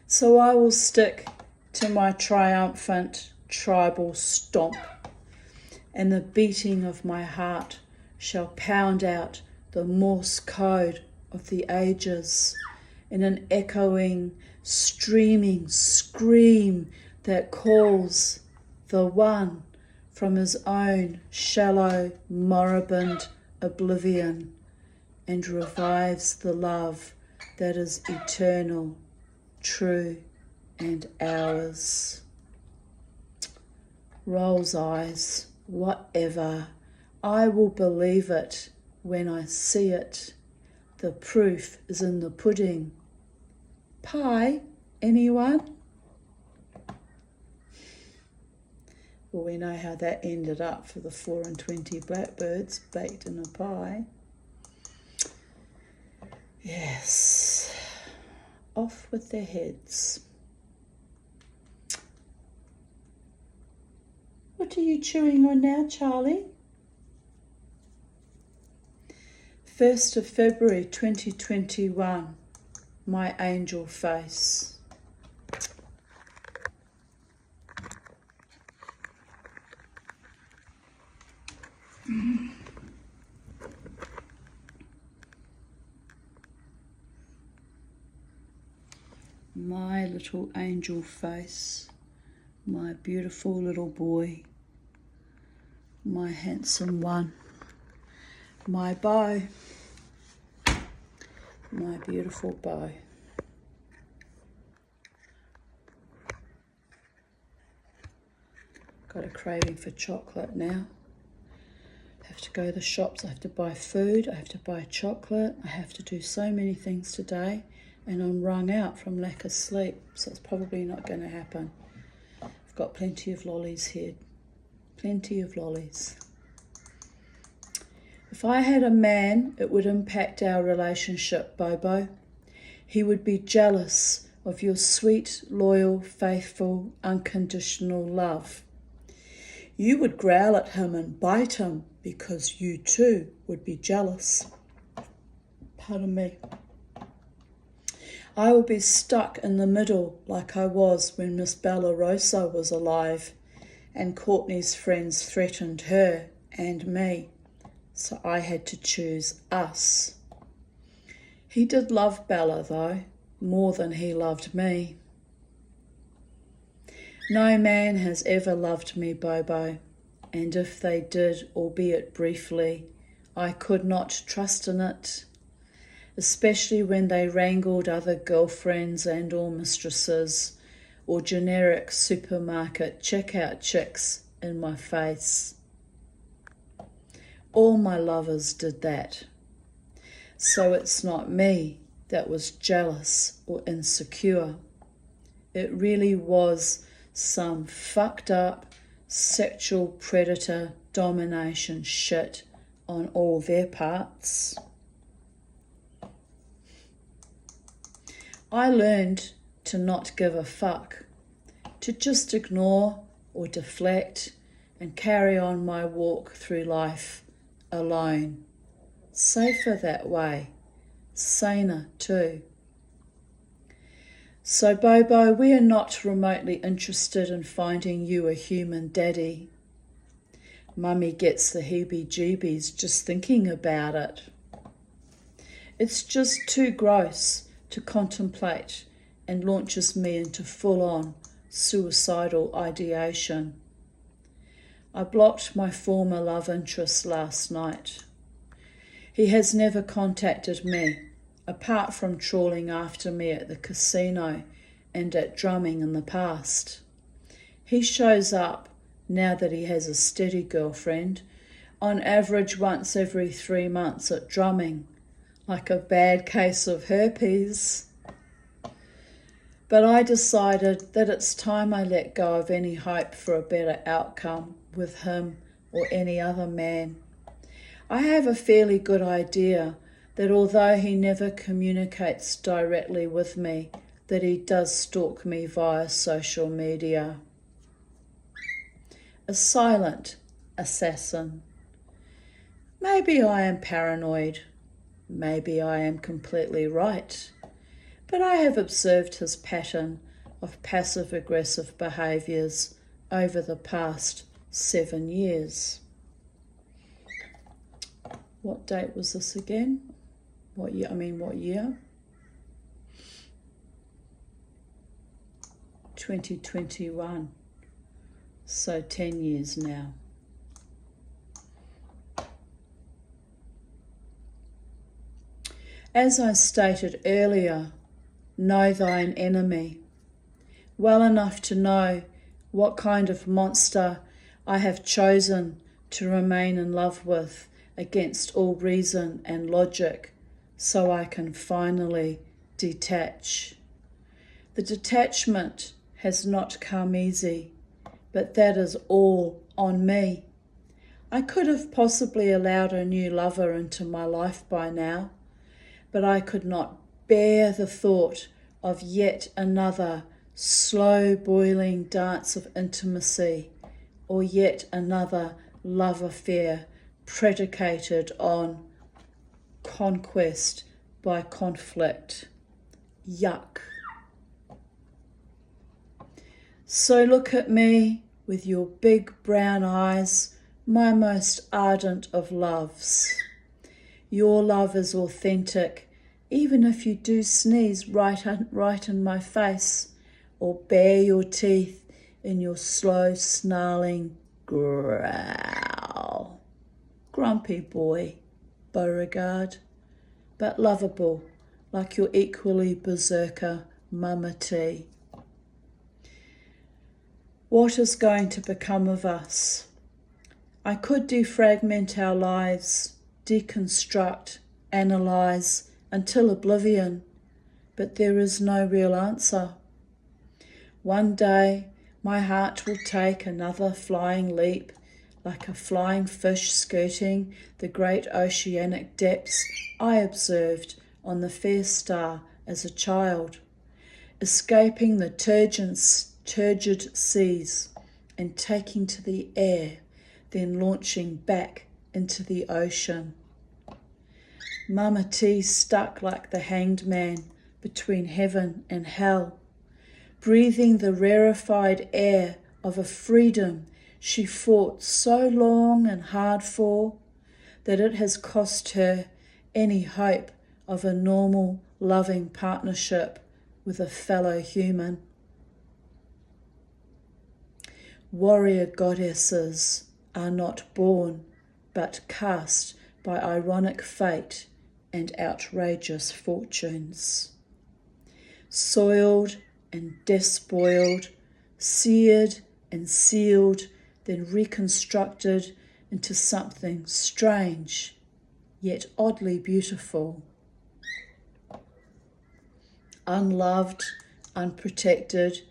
Speaker 1: So I will stick to my triumphant tribal stomp, and the beating of my heart shall pound out the Morse code of the ages in an echoing, streaming scream that calls the one from his own shallow, moribund oblivion and revives the love that is eternal, true, and ours. Rolls eyes, whatever. I will believe it when I see it. The proof is in the pudding. Pie, anyone? Well, we know how that ended up for the 4 and 20 blackbirds baked in a pie. Yes, off with their heads. What are you chewing on now, Charlie? 1st of February 2021, my angel face. My little angel face, my beautiful little boy, my handsome one, my bow, my beautiful bow. Got a craving for chocolate now. I have to go to the shops, I have to buy food, I have to buy chocolate, I have to do so many things today, and I'm wrung out from lack of sleep, so it's probably not going to happen. I've got plenty of lollies here, plenty of lollies. If I had a man, it would impact our relationship, Bobo. He would be jealous of your sweet, loyal, faithful, unconditional love. You would growl at him and bite him because you too would be jealous. Pardon me. I would be stuck in the middle like I was when Miss Bella Rosa was alive and Courtney's friends threatened her and me, so I had to choose us. He did love Bella though, more than he loved me. No man has ever loved me, Bobo, and if they did, albeit briefly, I could not trust in it, especially when they wrangled other girlfriends and or mistresses or generic supermarket checkout chicks in my face. All my lovers did that. So it's not me that was jealous or insecure. It really was some fucked up sexual predator domination shit on all their parts. I learned to not give a fuck, to just ignore or deflect and carry on my walk through life alone. Safer that way, saner too. So Bobo, we are not remotely interested in finding you a human daddy. Mummy gets the heebie-jeebies just thinking about it. It's just too gross to contemplate and launches me into full-on suicidal ideation. I blocked my former love interest last night. He has never contacted me, apart from trawling after me at the casino and at drumming in the past. He shows up, now that he has a steady girlfriend, on average once every 3 months at drumming, like a bad case of herpes. But I decided that it's time I let go of any hope for a better outcome with him or any other man. I have a fairly good idea that although he never communicates directly with me, that he does stalk me via social media. A silent assassin. Maybe I am paranoid. Maybe I am completely right. But I have observed his pattern of passive-aggressive behaviours over the past 7 years. What date was this again? What year? 2021. So 10 years now. As I stated earlier, know thine enemy, well enough to know what kind of monster I have chosen to remain in love with against all reason and logic, so I can finally detach. The detachment has not come easy, but that is all on me. I could have possibly allowed a new lover into my life by now, but I could not bear the thought of yet another slow boiling dance of intimacy, or yet another love affair predicated on conquest by conflict. Yuck. So look at me with your big brown eyes, my most ardent of loves. Your love is authentic, even if you do sneeze right in my face, or bare your teeth in your slow snarling growl. Grumpy boy, Beauregard, but lovable, like your equally berserker Mama T. What is going to become of us? I could defragment our lives, deconstruct, analyse until oblivion, but there is no real answer. One day my heart will take another flying leap, like a flying fish skirting the great oceanic depths I observed on the Fair Star as a child, escaping the turgid seas and taking to the air, then launching back into the ocean. Mama T stuck like the hanged man between heaven and hell, breathing the rarefied air of a freedom she fought so long and hard for that it has cost her any hope of a normal, loving partnership with a fellow human. Warrior goddesses are not born, but cast by ironic fate and outrageous fortunes. Soiled and despoiled, seared and sealed, then reconstructed into something strange, yet oddly beautiful. Unloved, unprotected,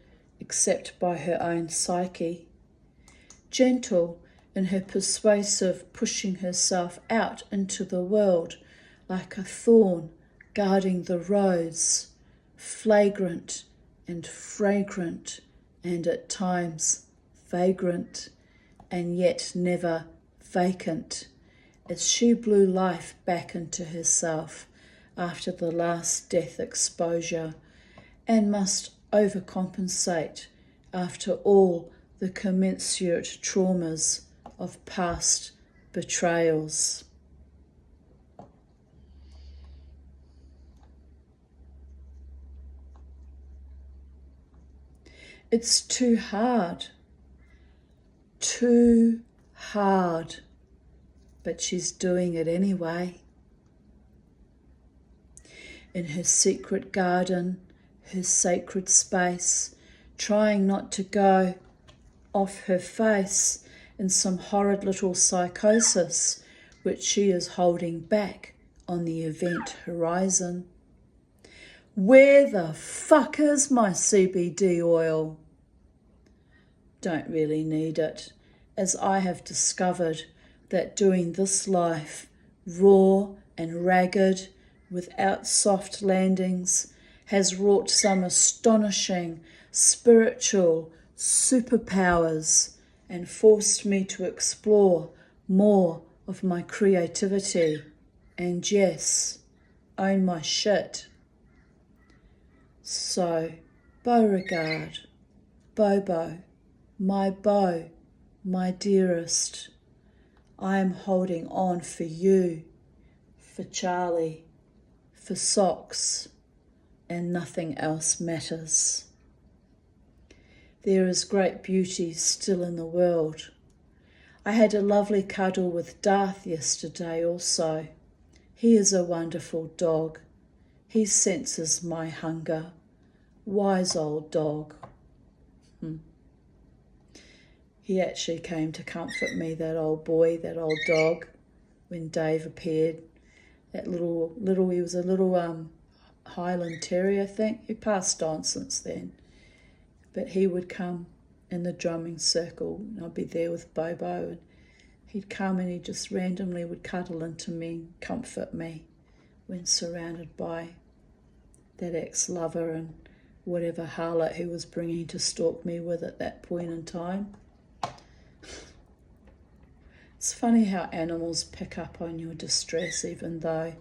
Speaker 1: except by her own psyche. Gentle in her persuasive pushing herself out into the world like a thorn guarding the rose, flagrant and fragrant and at times vagrant and yet never vacant, as she blew life back into herself after the last death exposure and must overcompensate after all the commensurate traumas of past betrayals. It's too hard. Too hard. But she's doing it anyway. In her secret garden, her sacred space, trying not to go off her face in some horrid little psychosis which she is holding back on the event horizon. Where the fuck is my CBD oil? Don't really need it, as I have discovered that doing this life raw and ragged without soft landings has wrought some astonishing spiritual superpowers and forced me to explore more of my creativity and, yes, own my shit. So, Beauregard, Bobo, my beau, my dearest, I am holding on for you, for Charlie, for socks, and nothing else matters. There is great beauty still in the world. I had a lovely cuddle with Darth yesterday also. He is a wonderful dog. He senses my hunger. Wise old dog. He actually came to comfort me, that old boy, that old dog, when Dave appeared. That little, he was a little Highland Terrier, I think. He passed on since then. But he would come in the drumming circle, and I'd be there with Bobo, and he'd come and he just randomly would cuddle into me, comfort me when surrounded by that ex-lover and whatever harlot he was bringing to stalk me with at that point in time. It's funny how animals pick up on your distress even though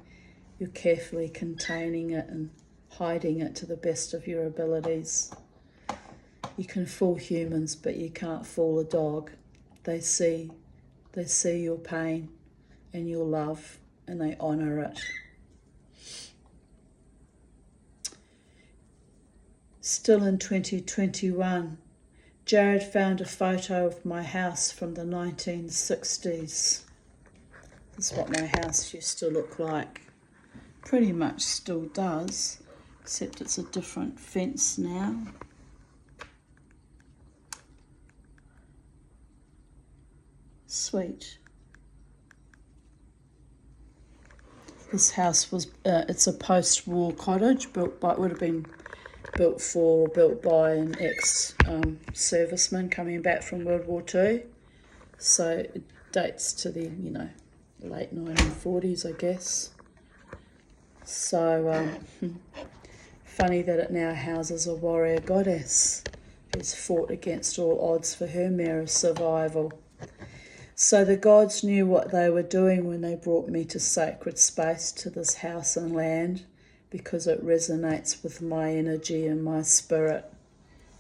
Speaker 1: you're carefully containing it and hiding it to the best of your abilities. You can fool humans, but you can't fool a dog. They see your pain and your love, and they honour it. Still in 2021, Jared found a photo of my house from the 1960s. This is what my house used to look like. Pretty much still does, except it's a different fence now. Sweet. This house was, it's a post-war cottage would have been built by an ex-serviceman coming back from World War II. So it dates to the, late 1940s, I guess. So funny that it now houses a warrior goddess who's fought against all odds for her mere survival. So the gods knew what they were doing when they brought me to sacred space, to this house and land, because it resonates with my energy and my spirit.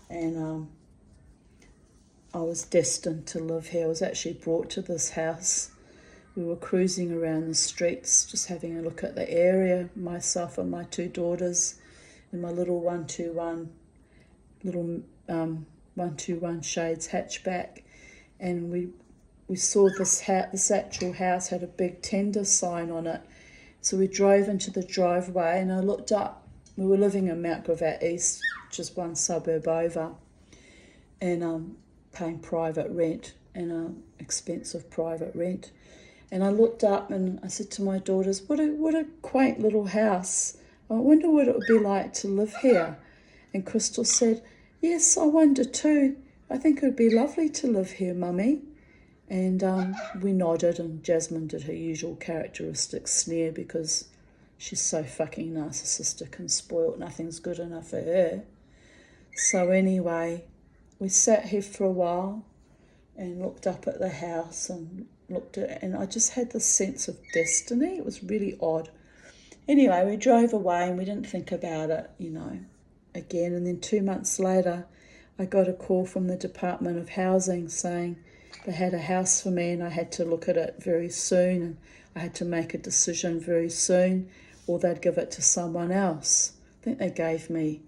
Speaker 1: And I was destined to live here. I was actually brought to this house. We were cruising around the streets, just having a look at the area, myself and my two daughters, in my little 121 Shades hatchback. And we saw this actual house had a big tender sign on it. So we drove into the driveway and I looked up. We were living in Mount Gravatt East, just one suburb over, and paying private rent, and expensive private rent. And I looked up and I said to my daughters, what a quaint little house. I wonder what it would be like to live here. And Crystal said, yes, I wonder too. I think it would be lovely to live here, Mummy. And we nodded, and Jasmine did her usual characteristic sneer because she's so fucking narcissistic and spoilt. Nothing's good enough for her. So anyway, we sat here for a while and looked up at the house and looked at it, and I just had this sense of destiny. It was really odd. Anyway, we drove away and we didn't think about it, again. And then 2 months later, I got a call from the Department of Housing saying they had a house for me and I had to look at it very soon, and I had to make a decision very soon, or they'd give it to someone else. I think they gave me,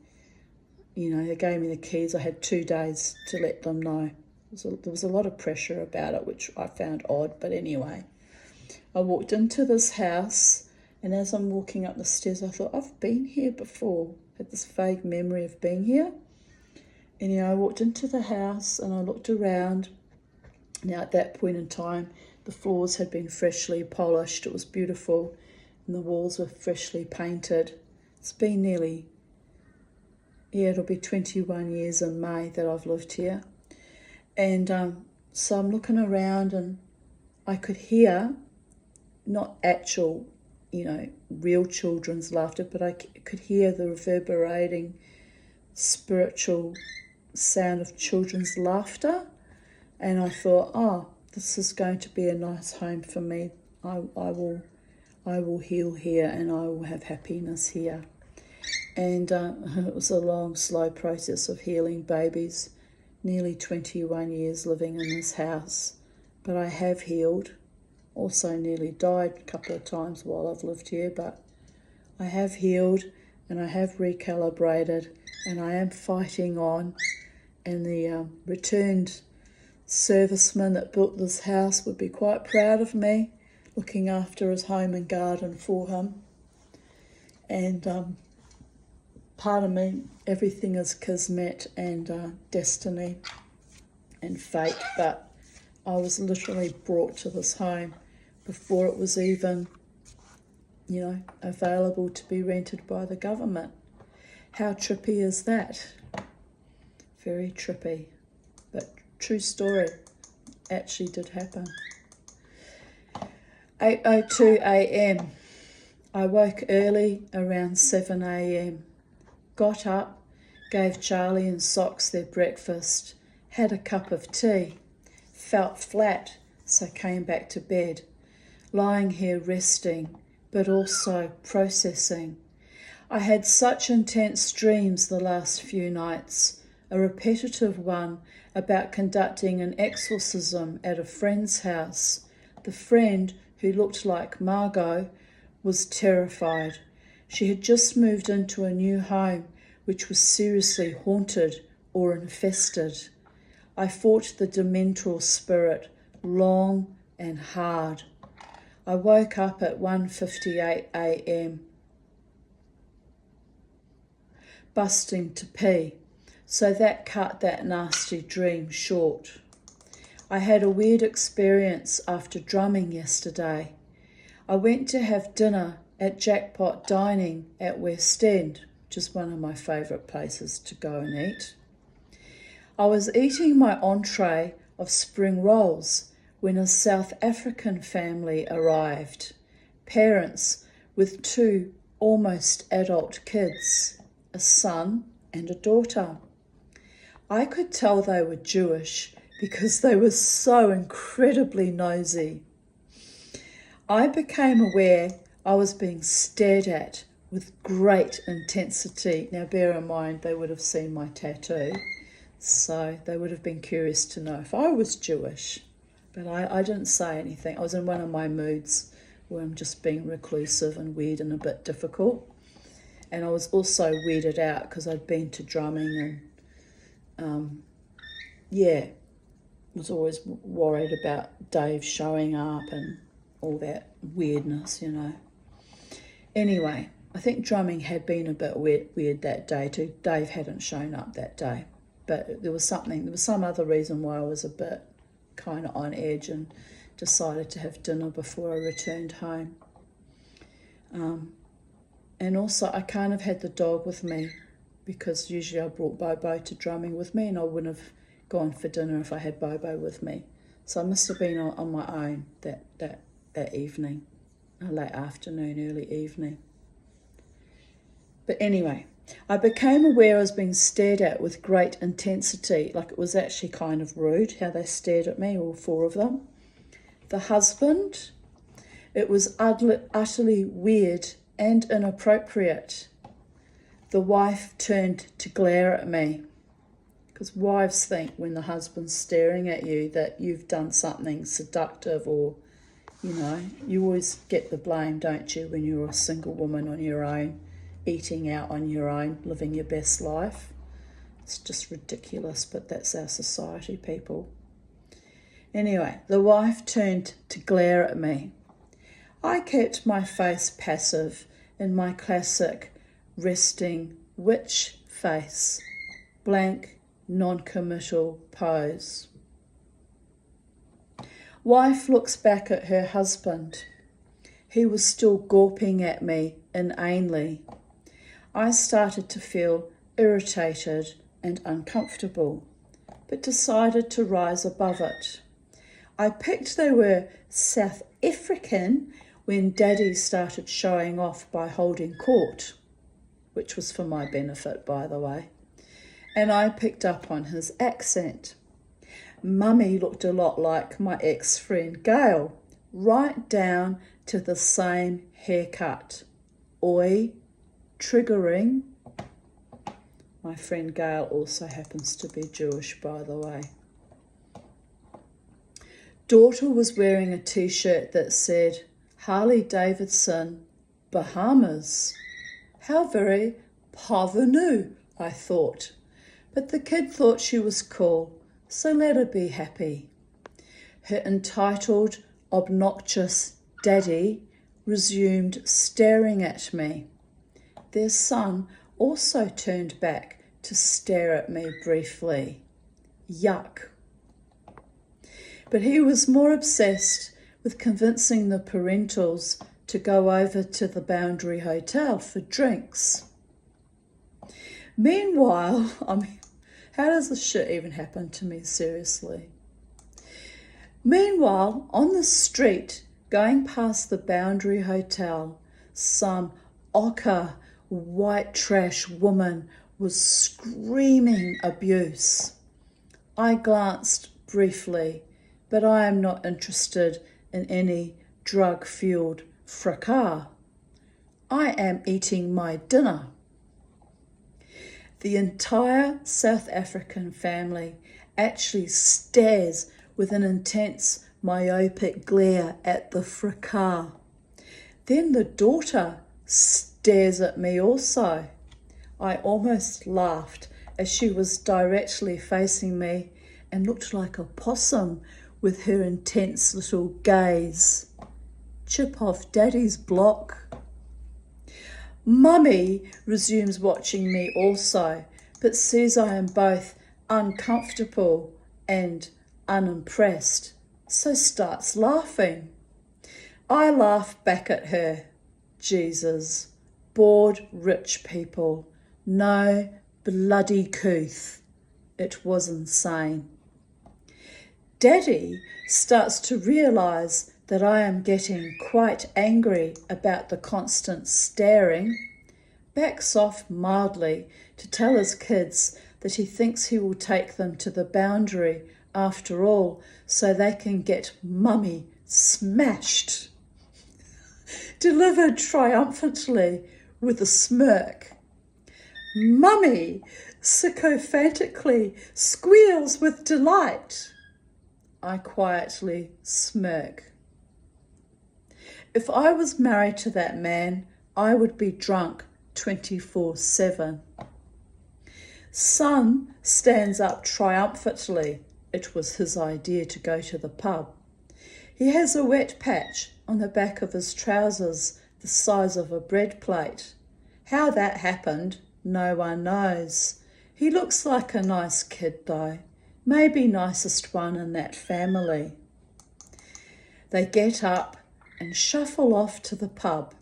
Speaker 1: they gave me the keys. I had 2 days to let them know. There was a lot of pressure about it, which I found odd, but anyway. I walked into this house, and as I'm walking up the stairs, I thought, I've been here before. I had this vague memory of being here. And, I walked into the house and I looked around. Now, at that point in time, the floors had been freshly polished. It was beautiful, and the walls were freshly painted. It's been it'll be 21 years in May that I've lived here. And so I'm looking around, and I could hear, not actual, real children's laughter, but I could hear the reverberating spiritual sound of children's laughter. And I thought, this is going to be a nice home for me. I will heal here, and I will have happiness here. And it was a long, slow process of healing babies. Nearly 21 years living in this house. But I have healed. Also nearly died a couple of times while I've lived here, but I have healed and I have recalibrated, and I am fighting on. And the returned serviceman that built this house would be quite proud of me, looking after his home and garden for him. And part of me, everything is kismet and destiny and fate, but I was literally brought to this home before it was even, available to be rented by the government. How trippy is that? Very trippy, but true story. Actually did happen. 8:02 a.m. I woke early, around 7 a.m. Got up, gave Charlie and Socks their breakfast, had a cup of tea, felt flat, so came back to bed, lying here resting, but also processing. I had such intense dreams the last few nights, a repetitive one about conducting an exorcism at a friend's house. The friend, who looked like Margot, was terrified. She had just moved into a new home which was seriously haunted or infested. I fought the Dementor spirit long and hard. I woke up at 1:58 a.m. busting to pee, so that cut that nasty dream short. I had a weird experience after drumming yesterday. I went to have dinner at Jackpot Dining at West End, which is one of my favourite places to go and eat. I was eating my entree of spring rolls when a South African family arrived, parents with 2 almost adult kids, a son and a daughter. I could tell they were Jewish because they were so incredibly nosy. I became aware I was being stared at with great intensity. Now bear in mind they would have seen my tattoo, so they would have been curious to know if I was Jewish. But I didn't say anything. I was in one of my moods where I'm just being reclusive and weird and a bit difficult. And I was also weirded out because I'd been to drumming and was always worried about Dave showing up and all that weirdness, Anyway, I think drumming had been a bit weird that day too. Dave hadn't shown up that day, but there was some other reason why I was a bit kind of on edge and decided to have dinner before I returned home. And also I kind of had the dog with me because usually I brought Bobo to drumming with me, and I wouldn't have gone for dinner if I had Bobo with me. So I must have been on my own that evening, late afternoon, early evening. But anyway, I became aware I was being stared at with great intensity, like it was actually kind of rude how they stared at me, all 4 of them. The husband, it was utterly weird and inappropriate. The wife turned to glare at me, because wives think when the husband's staring at you that you've done something seductive, or, you always get the blame, don't you, when you're a single woman on your own, eating out on your own, living your best life. It's just ridiculous, but that's our society, people. Anyway, the wife turned to glare at me. I kept my face passive in my classic resting witch face, blank, non-committal pose. Wife looks back at her husband. He was still gawping at me inanely. I started to feel irritated and uncomfortable, but decided to rise above it. I picked they were South African when Daddy started showing off by holding court, which was for my benefit, by the way, and I picked up on his accent. Mummy looked a lot like my ex-friend Gail, right down to the same haircut. Oi, triggering. My friend Gail also happens to be Jewish, by the way. Daughter was wearing a t-shirt that said, Harley Davidson, Bahamas. How very parvenu, I thought. But the kid thought she was cool, so let her be happy. Her entitled, obnoxious daddy resumed staring at me. Their son also turned back to stare at me briefly. Yuck. But he was more obsessed with convincing the parentals to go over to the Boundary Hotel for drinks. Meanwhile, how does this shit even happen to me, seriously? Meanwhile, on the street, going past the Boundary Hotel, some ochre white trash woman was screaming abuse. I glanced briefly, but I am not interested in any drug-fueled fracas. I am eating my dinner. The entire South African family actually stares with an intense myopic glare at the fracas. Then the daughter stares at me also. I almost laughed as she was directly facing me and looked like a possum with her intense little gaze. Chip off Daddy's block. Mummy resumes watching me also, but sees I am both uncomfortable and unimpressed, so starts laughing. I laugh back at her. Jesus, bored rich people, no bloody couth. It was insane. Daddy starts to realise that I am getting quite angry about the constant staring, backs off mildly to tell his kids that he thinks he will take them to the Boundary after all so they can get Mummy smashed. Delivered triumphantly with a smirk. Mummy sycophantically squeals with delight. I quietly smirk. If I was married to that man, I would be drunk 24/7. Son stands up triumphantly. It was his idea to go to the pub. He has a wet patch on the back of his trousers the size of a bread plate. How that happened, no one knows. He looks like a nice kid though. Maybe nicest one in that family. They get up and shuffle off to the pub.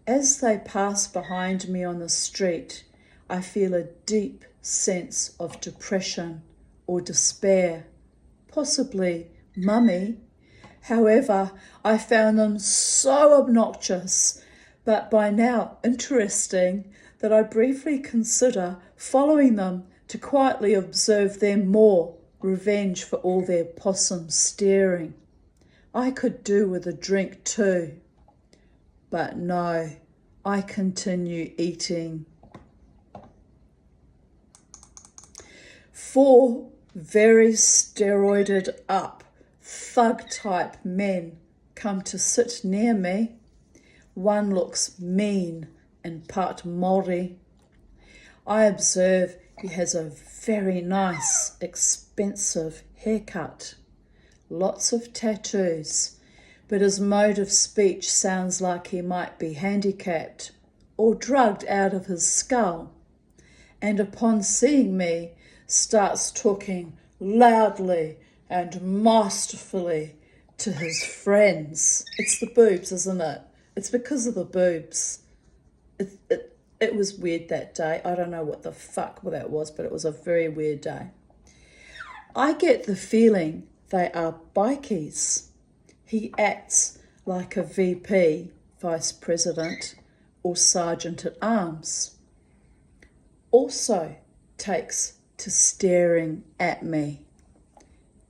Speaker 1: As they pass behind me on the street, I feel a deep sense of depression or despair, possibly Mummy. However, I found them so obnoxious, but by now interesting, that I briefly consider following them to quietly observe them more, revenge for all their possum staring. I could do with a drink too. But no, I continue eating. 4 very steroided up, thug-type men come to sit near me. One looks mean and part Māori. I observe He has a very nice, expensive haircut, lots of tattoos, but his mode of speech sounds like he might be handicapped or drugged out of his skull, and upon seeing me starts talking loudly and masterfully to his friends. It's the boobs, isn't it? It's because of the boobs. It was weird that day. I don't know what the fuck that was, but it was a very weird day. I get the feeling they are bikies. He acts like a VP, Vice President, or Sergeant at Arms. Also takes to staring at me.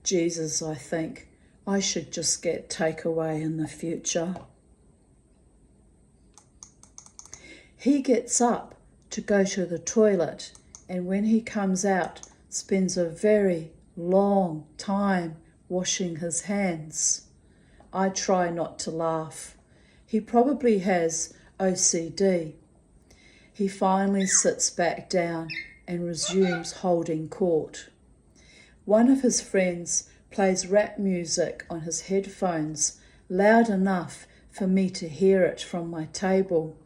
Speaker 1: Jesus, I think I should just get takeaway in the future. He gets up to go to the toilet, and when he comes out, spends a very long time washing his hands. I try not to laugh. He probably has OCD. He finally sits back down and resumes holding court. One of his friends plays rap music on his headphones, loud enough for me to hear it from my table.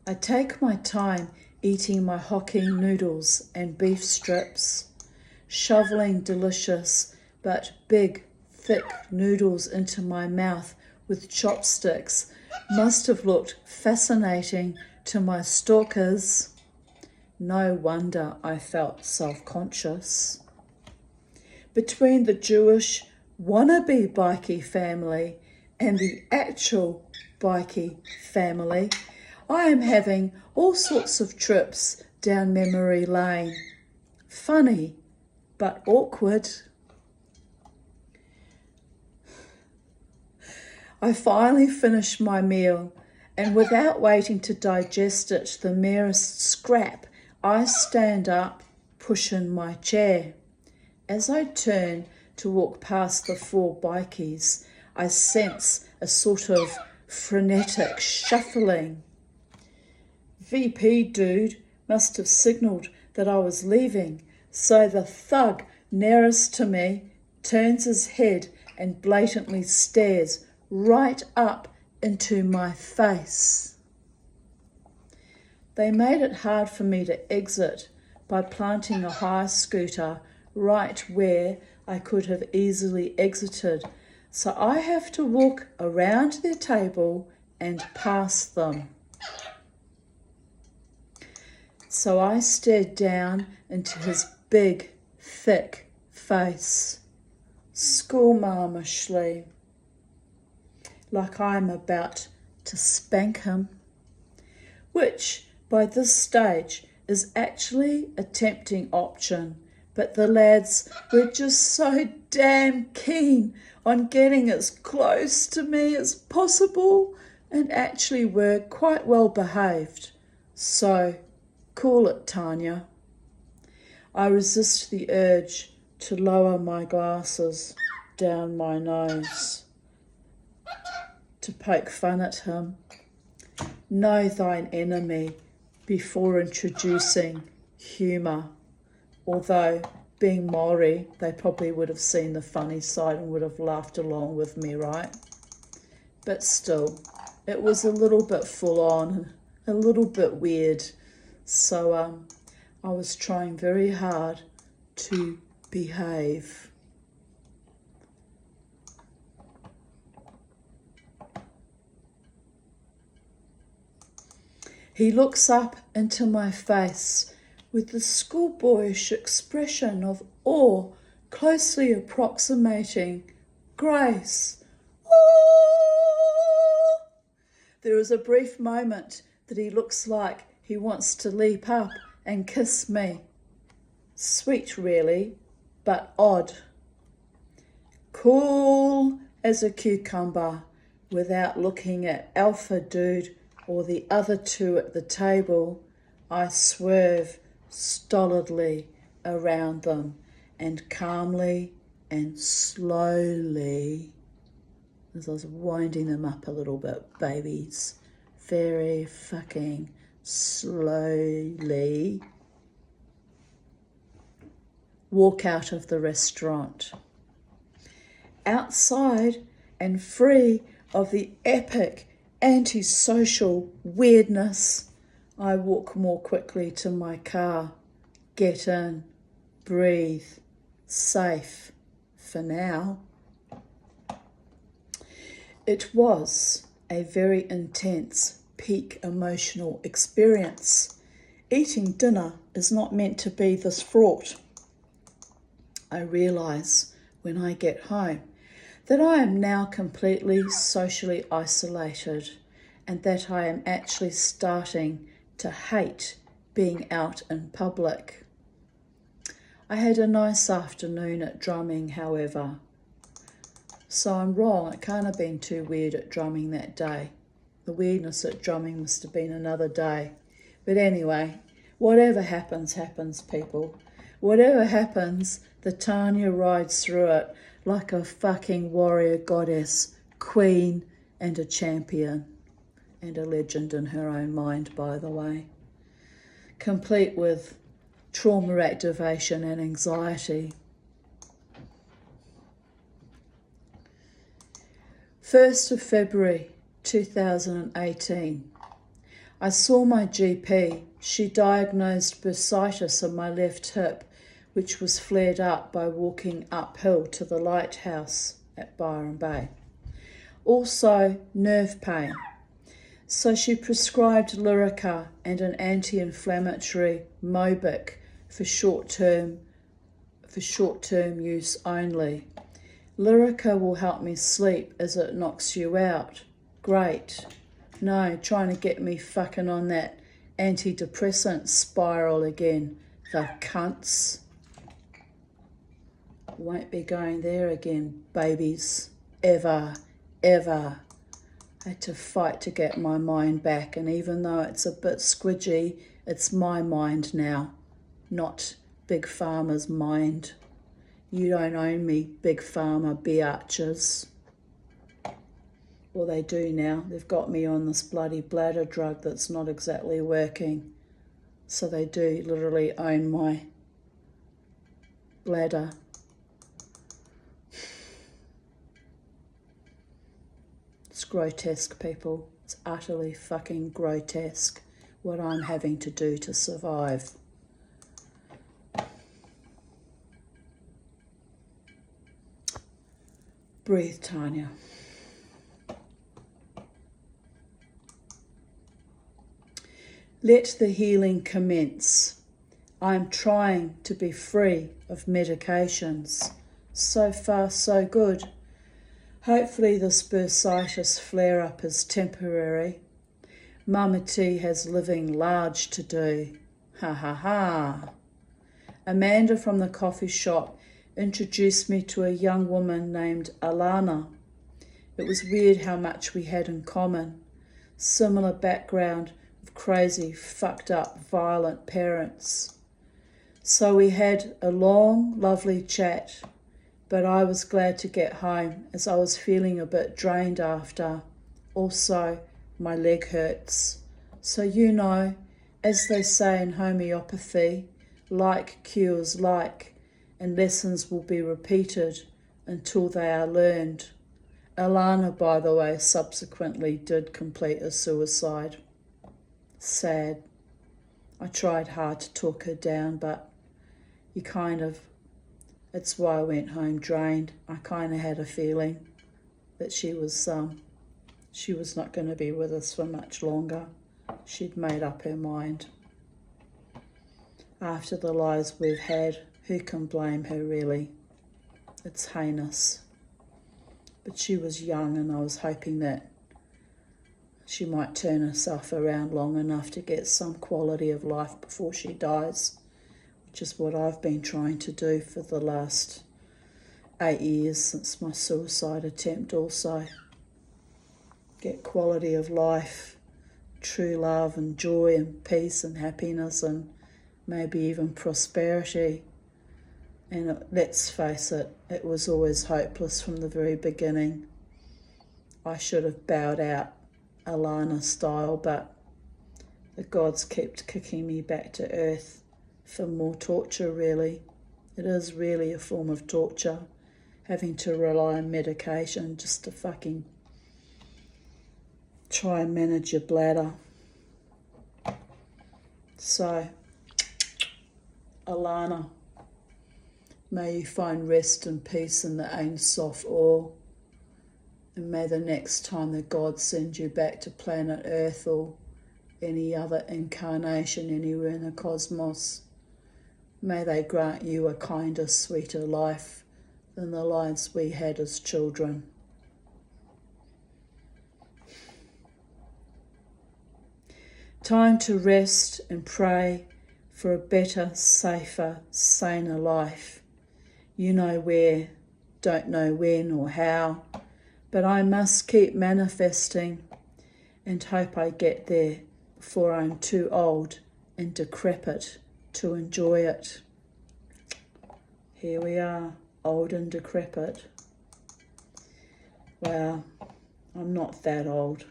Speaker 1: I take my time eating my Hokkien noodles and beef strips, shoveling delicious but big, thick noodles into my mouth with chopsticks must have looked fascinating to my stalkers. No wonder I felt self-conscious. Between the Jewish wannabe bikie family and the actual bikie family, I am having all sorts of trips down memory lane. Funny, but awkward. I finally finish my meal, and without waiting to digest it the merest scrap, I stand up, pushing my chair. As I turn to walk past the four bikies, I sense a sort of frenetic shuffling. VP dude must have signalled that I was leaving, so the thug nearest to me turns his head and blatantly stares right up into my face. They made it hard for me to exit by planting a hire scooter right where I could have easily exited, so I have to walk around their table and past them. So I stared down into his big, thick face, schoolmarmishly, like I'm about to spank him, which by this stage is actually a tempting option, but the lads were just so damn keen on getting as close to me as possible and actually were quite well behaved. So, call it, Tanya. I resist the urge to lower my glasses down my nose, to poke fun at him. Know thine enemy before introducing humour. Although, being Maori, they probably would have seen the funny side and would have laughed along with me, right? But still, it was a little bit full on, a little bit weird. So I was trying very hard to behave. He looks up into my face with the schoolboyish expression of awe closely approximating grace. Oh! There is a brief moment that he looks like he wants to leap up and kiss me. Sweet, really, but odd. Cool as a cucumber, without looking at Alpha Dude or the other two at the table, I swerve stolidly around them and calmly and slowly, as I was winding them up a little bit, babies, very fucking slowly walk out of the restaurant. Outside and free of the epic antisocial weirdness, I walk more quickly to my car, get in, breathe, safe for now. It was a very intense, peak emotional experience. Eating dinner is not meant to be this fraught. I realise when I get home that I am now completely socially isolated and that I am actually starting to hate being out in public. I had a nice afternoon at drumming, however. So I'm wrong, it can't have been too weird at drumming that day. The weirdness at drumming must have been another day. But anyway, whatever happens, happens, people. Whatever happens, the Tanya rides through it like a fucking warrior goddess, queen and a champion. And a legend in her own mind, by the way. Complete with trauma activation and anxiety. 1st of February 2018. I saw my GP. She diagnosed bursitis in my left hip, which was flared up by walking uphill to the lighthouse at Byron Bay. Also, nerve pain. So she prescribed Lyrica and an anti-inflammatory Mobic for short-term use only. Lyrica will help me sleep as it knocks you out. Great. No, trying to get me fucking on that antidepressant spiral again. The cunts. Won't be going there again, babies. Ever, ever. I had to fight to get my mind back, and even though it's a bit squidgy, it's my mind now, not Big Pharma's mind. You don't own me, Big Pharma biatches. Well, they do now. They've got me on this bloody bladder drug that's not exactly working. So they do literally own my bladder. It's grotesque, people. It's utterly fucking grotesque what I'm having to do to survive. Breathe, Tanya. Let the healing commence. I am trying to be free of medications. So far, so good. Hopefully this bursitis flare-up is temporary. Mama T has living large to do. Ha ha ha. Amanda from the coffee shop introduced me to a young woman named Alana. It was weird how much we had in common. Similar background of crazy, fucked up, violent parents. So we had a long, lovely chat, but I was glad to get home as I was feeling a bit drained after. Also, my leg hurts. So you know, as they say in homeopathy, like cures like, and lessons will be repeated until they are learned. Alana, by the way, subsequently did complete a suicide. Sad. I tried hard to talk her down, but it's why I went home drained. I kind of had a feeling that she was not going to be with us for much longer. She'd made up her mind. After the lies we've had, who can blame her really? It's heinous. But she was young, and I was hoping that she might turn herself around long enough to get some quality of life before she dies, which is what I've been trying to do for the last 8 years since my suicide attempt also. Get quality of life, true love and joy and peace and happiness and maybe even prosperity. And let's face it, it was always hopeless from the very beginning. I should have bowed out Alana style, but the gods kept kicking me back to earth for more torture, really. It is really a form of torture, having to rely on medication just to fucking try and manage your bladder. So, Alana, may you find rest and peace in the Ein Sof Or, and may the next time the gods send you back to planet Earth or any other incarnation anywhere in the cosmos, may they grant you a kinder, sweeter life than the lives we had as children. Time to rest and pray for a better, safer, saner life. You know where, don't know when or how, but I must keep manifesting and hope I get there before I'm too old and decrepit to enjoy it. Here we are, old and decrepit. Wow, I'm not that old.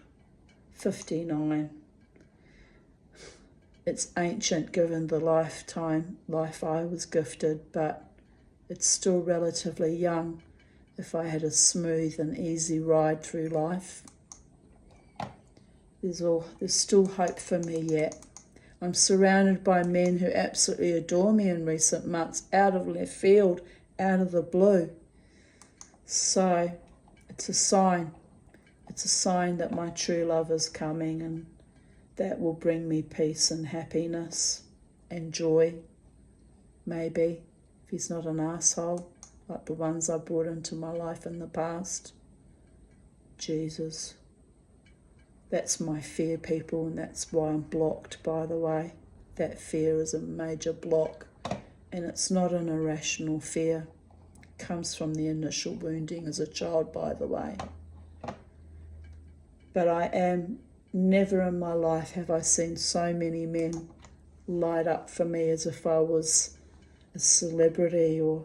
Speaker 1: 59. It's ancient given the life I was gifted, but it's still relatively young if I had a smooth and easy ride through life. There's still hope for me yet. I'm surrounded by men who absolutely adore me in recent months, out of left field, out of the blue. So it's a sign. It's a sign that my true love is coming, and that will bring me peace and happiness and joy, maybe, if he's not an asshole like the ones I brought into my life in the past. Jesus. That's my fear, people, and that's why I'm blocked, by the way. That fear is a major block, and it's not an irrational fear. It comes from the initial wounding as a child, by the way. But never in my life have I seen so many men light up for me as if I was a celebrity or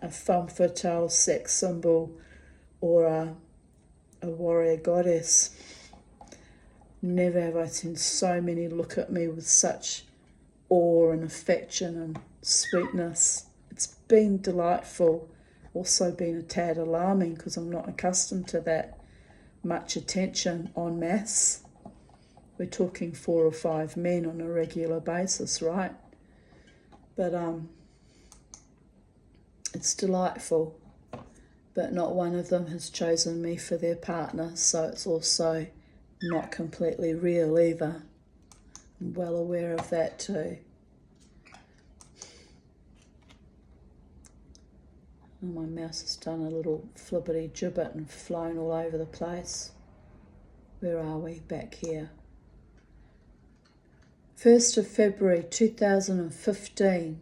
Speaker 1: a femme fatale sex symbol or a warrior goddess. Never have I seen so many look at me with such awe and affection and sweetness. It's been delightful, also been a tad alarming because I'm not accustomed to that much attention en masse. We're talking 4 or 5 men on a regular basis, right? But it's delightful, but not one of them has chosen me for their partner, so it's also not completely real either. I'm well aware of that too. And my mouse has done a little flippity gibbet and flown all over the place. Where are we? Back here. 1st of February 2015.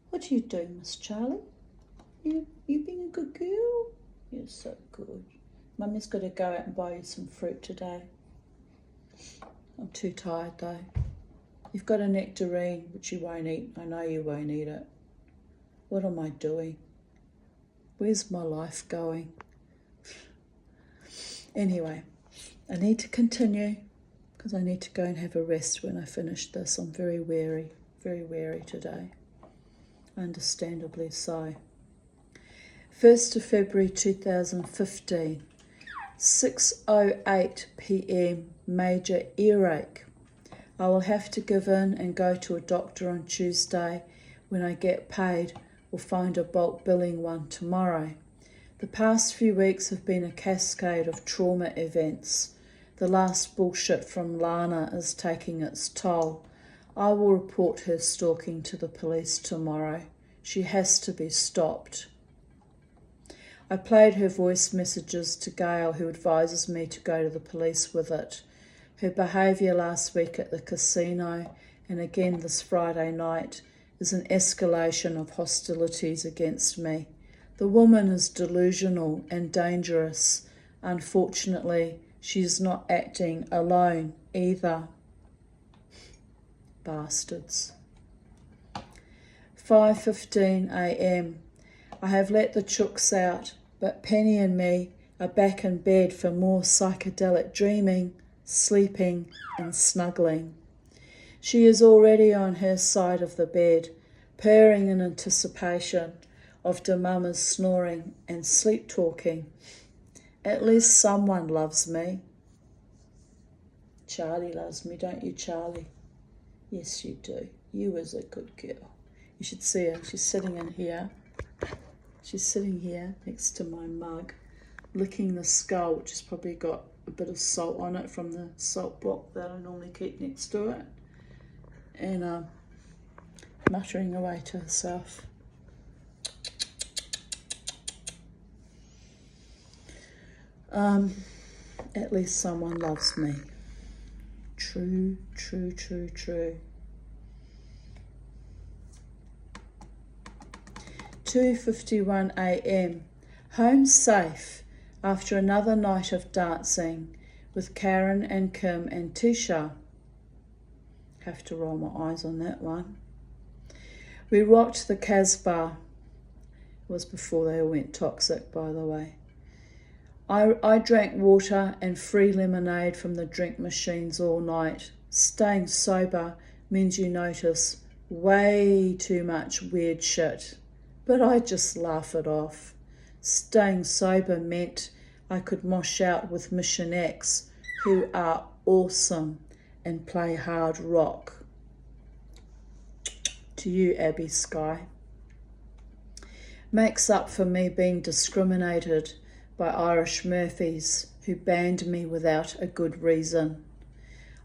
Speaker 1: What are you doing, Miss Charlie? You being a good girl? You're so good. Mummy's got to go out and buy you some fruit today. I'm too tired though. You've got a nectarine, which you won't eat. I know you won't eat it. What am I doing? Where's my life going? Anyway, I need to continue because I need to go and have a rest when I finish this. I'm very wary today. Understandably so. 1st of February 2015, 6:08 p.m, major earache. I will have to give in and go to a doctor on Tuesday when I get paid, or find a bulk billing one tomorrow. The past few weeks have been a cascade of trauma events. The last bullshit from Lana is taking its toll. I will report her stalking to the police tomorrow. She has to be stopped. I played her voice messages to Gail, who advises me to go to the police with it. Her behaviour last week at the casino and again this Friday night is an escalation of hostilities against me. The woman is delusional and dangerous. Unfortunately, she is not acting alone either. Bastards. 5:15 a.m. I have let the chooks out, but Penny and me are back in bed for more psychedelic dreaming, sleeping and snuggling. She is already on her side of the bed, purring in anticipation of the mama's snoring and sleep talking. At least someone loves me. Charlie loves me, don't you, Charlie? Yes, you do. You was a good girl. You should see her. She's sitting in here. She's sitting here next to my mug, licking the skull, which has probably got a bit of salt on it from the salt block that I normally keep next to it, and muttering away to herself. At least someone loves me. True, true, true, true. 2:51 a.m. Home safe after another night of dancing with Karen and Kim and Tisha. Have to roll my eyes on that one. We rocked the Casbah. It was before they all went toxic, by the way. I drank water and free lemonade from the drink machines all night. Staying sober means you notice way too much weird shit, but I just laugh it off. Staying sober meant I could mosh out with Mission X, who are awesome and play hard rock. To you, Abby Sky. Makes up for me being discriminated by Irish Murphys who banned me without a good reason.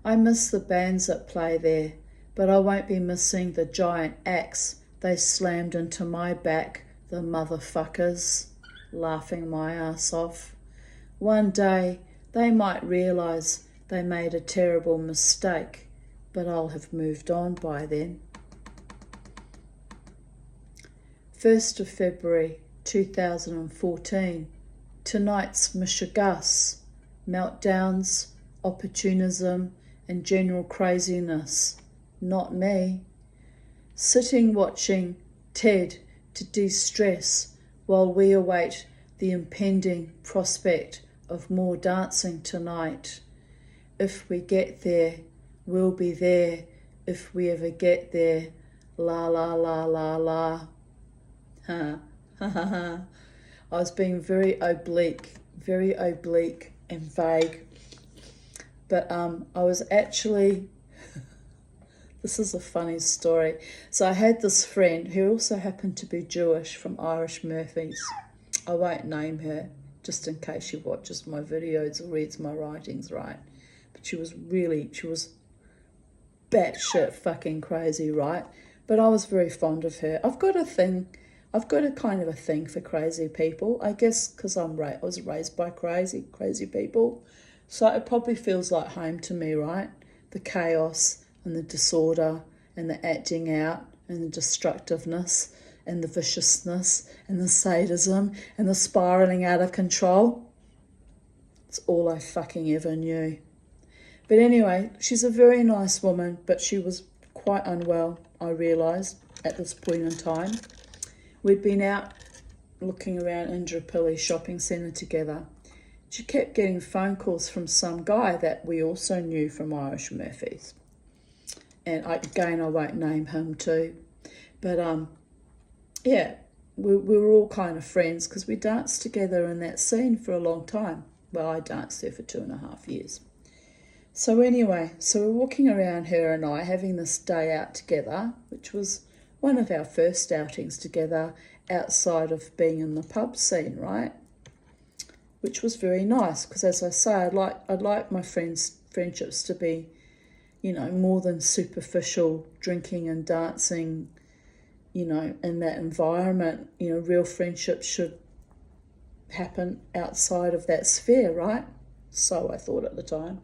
Speaker 1: I miss the bands that play there, but I won't be missing the giant axe they slammed into my back, the motherfuckers, laughing my ass off. One day they might realise they made a terrible mistake, but I'll have moved on by then. 1st of February 2014. Tonight's mishigas, meltdowns, opportunism and general craziness. Not me. Sitting watching Ted to de-stress while we await the impending prospect of more dancing tonight. If we get there, we'll be there. If we ever get there, la la la la la. Ha ha ha ha. I was being very oblique and vague. But I was actually, this is a funny story. So I had this friend who also happened to be Jewish from Irish Murphys. I won't name her, just in case she watches my videos or reads my writings, right? But she was batshit fucking crazy, right? But I was very fond of her. I've got a kind of a thing for crazy people, I guess, because I was raised by crazy people. So it probably feels like home to me, right? The chaos and the disorder and the acting out and the destructiveness and the viciousness and the sadism and the spiralling out of control. It's all I fucking ever knew. But anyway, she's a very nice woman, but she was quite unwell, I realised, at this point in time. We'd been out looking around Indooroopilly shopping centre together. She kept getting phone calls from some guy that we also knew from Irish Murphys. And I won't name him too. But yeah, we were all kind of friends because we danced together in that scene for a long time. Well, I danced there for 2.5 years. So anyway, so we're walking around, her and I, having this day out together, which was one of our first outings together outside of being in the pub scene, right? Which was very nice because, as I say, I'd like my friendships to be, more than superficial drinking and dancing, in that environment. Real friendships should happen outside of that sphere, right? So I thought at the time.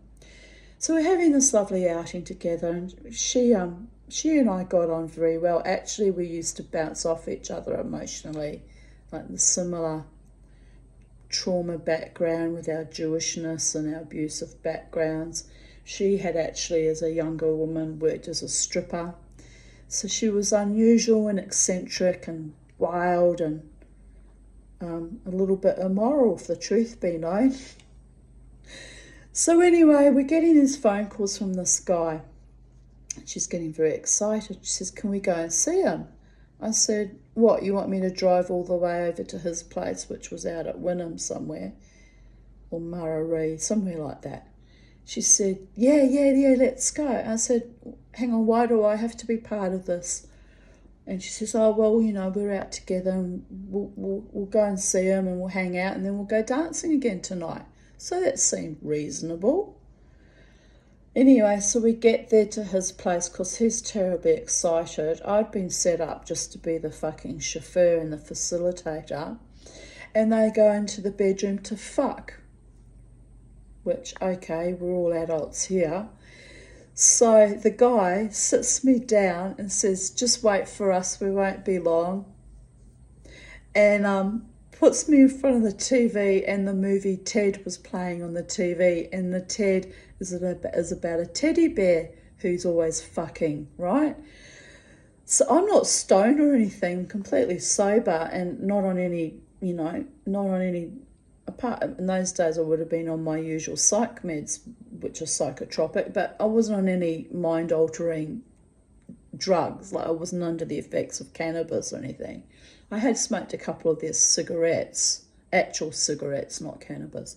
Speaker 1: So we're having this lovely outing together, and she and I got on very well. Actually, we used to bounce off each other emotionally, like the similar trauma background with our Jewishness and our abusive backgrounds. She had actually, as a younger woman, worked as a stripper. So she was unusual and eccentric and wild and a little bit immoral, if the truth be known. So anyway, we're getting these phone calls from this guy. She's getting very excited. She says, can we go and see him? I said, what, you want me to drive all the way over to his place, which was out at Wynnum somewhere, or Murray, somewhere like that. She said, yeah, let's go. I said, hang on, why do I have to be part of this? And she says, oh, well, we're out together and we'll go and see him and we'll hang out and then we'll go dancing again tonight. So that seemed reasonable. Anyway, so we get there to his place because he's terribly excited. I'd been set up just to be the fucking chauffeur and the facilitator. And they go into the bedroom to fuck. Which, okay, we're all adults here. So the guy sits me down and says, just wait for us, we won't be long. And puts me in front of the TV, and the movie Ted was playing on the TV, and the Ted is about a teddy bear who's always fucking, right? So I'm not stoned or anything, I'm completely sober and not on any, apart in those days I would have been on my usual psych meds, which are psychotropic, but I wasn't on any mind-altering drugs, like I wasn't under the effects of cannabis or anything. I had smoked a couple of their cigarettes, actual cigarettes, not cannabis.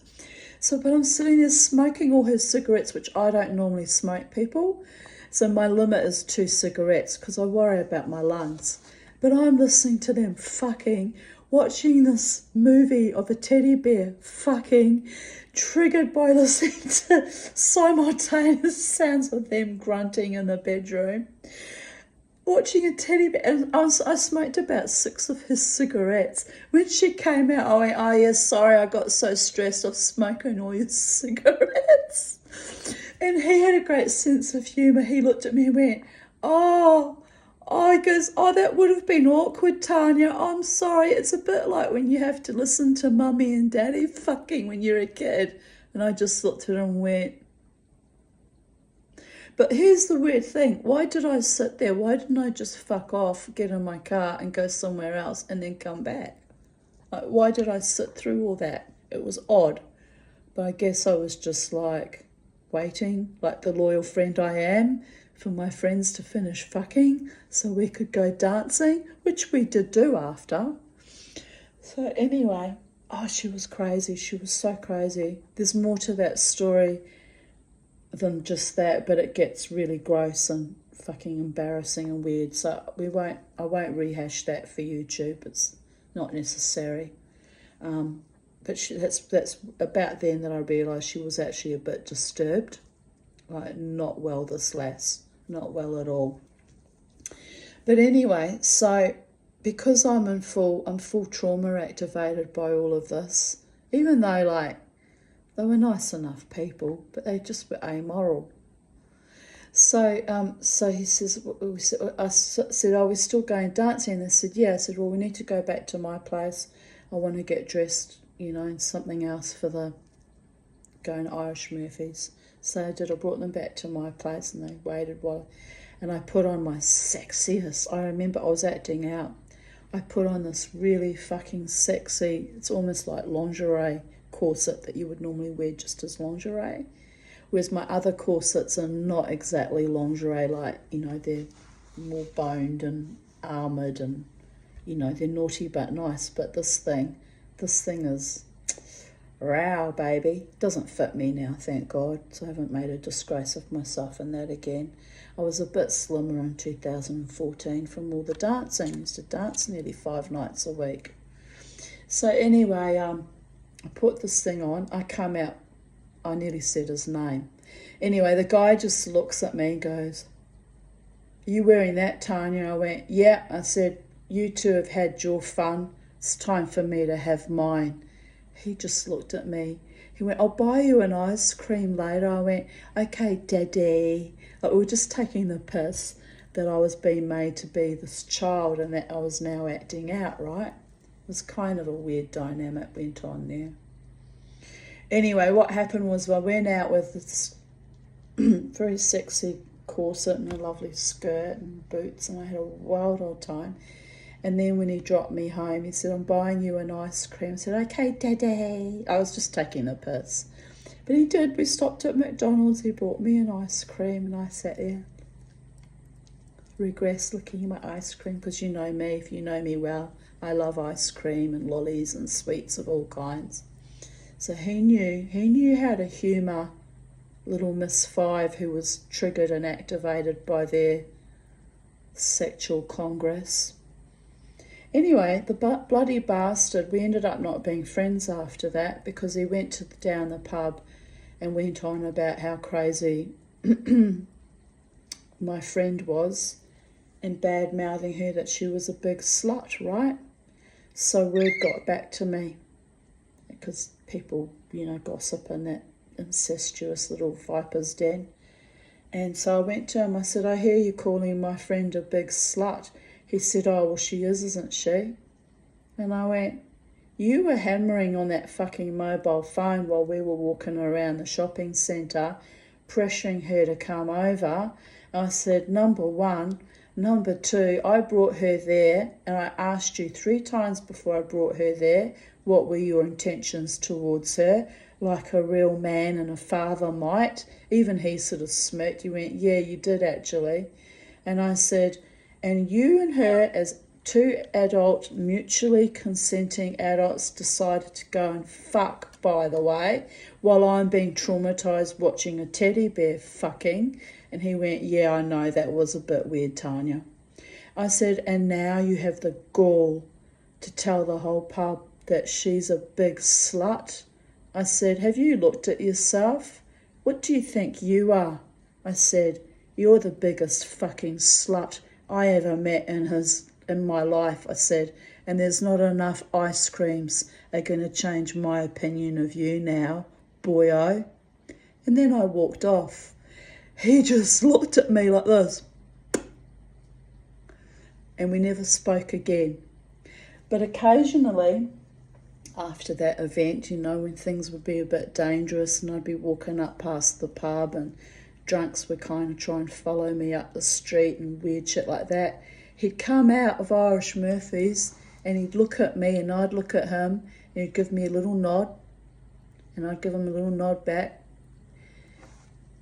Speaker 1: But I'm sitting there smoking all her cigarettes, which I don't normally smoke, people. So my limit is 2 cigarettes because I worry about my lungs. But I'm listening to them fucking, watching this movie of a teddy bear fucking, triggered by listening to simultaneous sounds of them grunting in the bedroom. Watching a teddy bear, and I smoked about 6 of his cigarettes. When she came out, I went, oh yeah, sorry, I got so stressed off smoking all your cigarettes. And he had a great sense of humour. He looked at me and went, he goes, oh, that would have been awkward, Tanya. I'm sorry, it's a bit like when you have to listen to mummy and daddy fucking when you're a kid. And I just looked at him and went, but here's the weird thing. Why did I sit there? Why didn't I just fuck off, get in my car and go somewhere else and then come back? Like, why did I sit through all that? It was odd. But I guess I was just like waiting, like the loyal friend I am, for my friends to finish fucking so we could go dancing, which we did do after. So anyway, she was crazy. She was so crazy. There's more to that story than just that, but it gets really gross and fucking embarrassing and weird. So I won't rehash that for YouTube. It's not necessary. But that's about then that I realised she was actually a bit disturbed, like not well. This lass, not well at all. But anyway, so because I'm full trauma activated by all of this, even though they were nice enough people, but they just were amoral. So he says, I said, are we still going dancing? And they said, yeah. I said, well, we need to go back to my place. I want to get dressed, in something else for going to Irish Murphy's. So I did. I brought them back to my place and they waited and I put on my sexiest. I remember I was acting out. I put on this really fucking sexy, it's almost like lingerie corset that you would normally wear just as lingerie, whereas my other corsets are not exactly lingerie, they're more boned and armoured and they're naughty but nice. But this thing is row, baby. Doesn't fit me now, thank God, so I haven't made a disgrace of myself in that again. I was a bit slimmer in 2014 from all the dancing. I used to dance nearly 5 nights a week. So anyway, I put this thing on. I come out. I nearly said his name. Anyway, the guy just looks at me and goes, are you wearing that, Tanya? I went, yeah. I said, you two have had your fun. It's time for me to have mine. He just looked at me. He went, I'll buy you an ice cream later. I went, okay, daddy. Like, we were just taking the piss that I was being made to be this child and that I was now acting out, right? It was kind of a weird dynamic went on there. Anyway, what happened was I went out with this very sexy corset and a lovely skirt and boots, and I had a wild old time. And then when he dropped me home, he said, I'm buying you an ice cream. I said, okay, Daddy. I was just taking a piss. But he did. We stopped at McDonald's. He bought me an ice cream and I sat there. Regress looking at my ice cream, because you know me, if you know me well, I love ice cream and lollies and sweets of all kinds. So he knew how to humour little Miss Five, who was triggered and activated by their sexual congress. Anyway, the bloody bastard, we ended up not being friends after that, because he went down the pub and went on about how crazy my friend was and bad-mouthing her that she was a big slut, right? So word got back to me, because people, gossip in that incestuous little viper's den. And so I went to him, I said, I hear you calling my friend a big slut. He said, oh, well, she is, isn't she? And I went, you were hammering on that fucking mobile phone while we were walking around the shopping centre, pressuring her to come over. I said, number one. Number two, I brought her there, and I asked you 3 times before I brought her there, what were your intentions towards her, like a real man and a father might. Even he sort of smirked. He went, yeah, you did actually. And I said, and you and her, as 2 adult, mutually consenting adults, decided to go and fuck, by the way, while I'm being traumatised watching a teddy bear fucking. And he went, yeah, I know, that was a bit weird, Tanya. I said, and now you have the gall to tell the whole pub that she's a big slut. I said, have you looked at yourself? What do you think you are? I said, you're the biggest fucking slut I ever met in my life, I said, and there's not enough ice creams are going to change my opinion of you now, boyo. And then I walked off. He just looked at me like this. And we never spoke again. But occasionally, after that event, when things would be a bit dangerous and I'd be walking up past the pub and drunks would kind of try and follow me up the street and weird shit like that, he'd come out of Irish Murphy's and he'd look at me and I'd look at him and he'd give me a little nod and I'd give him a little nod back.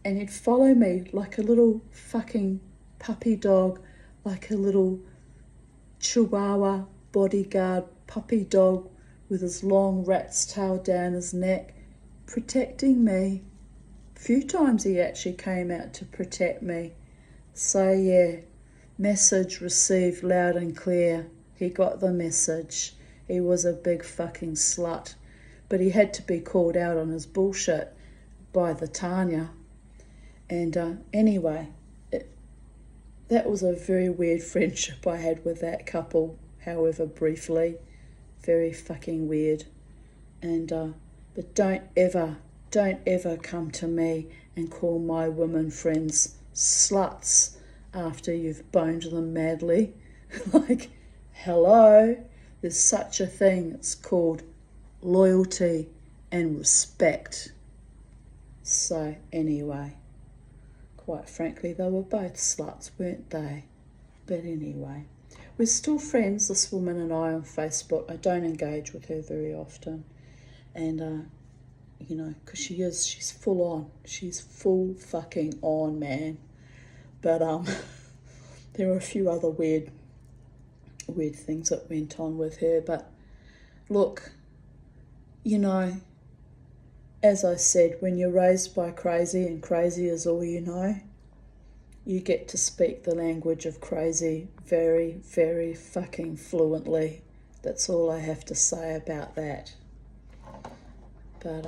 Speaker 1: And he'd follow me like a little fucking puppy dog, like a little chihuahua bodyguard puppy dog with his long rat's tail down his neck, protecting me. A few times he actually came out to protect me. So yeah, message received loud and clear. He got the message. He was a big fucking slut. But he had to be called out on his bullshit by the Tanya. And anyway, that was a very weird friendship I had with that couple, however briefly. Very fucking weird. And but don't ever come to me and call my women friends sluts after you've boned them madly. Like, hello, there's such a thing. It's called loyalty and respect. So anyway, quite frankly, they were both sluts, weren't they? But anyway, we're still friends, this woman and I, on Facebook. I don't engage with her very often. And, because she's full on. She's full fucking on, man. But there were a few other weird things that went on with her. But look, as I said, when you're raised by crazy and crazy is all you know, you get to speak the language of crazy very, very fucking fluently. That's all I have to say about that. But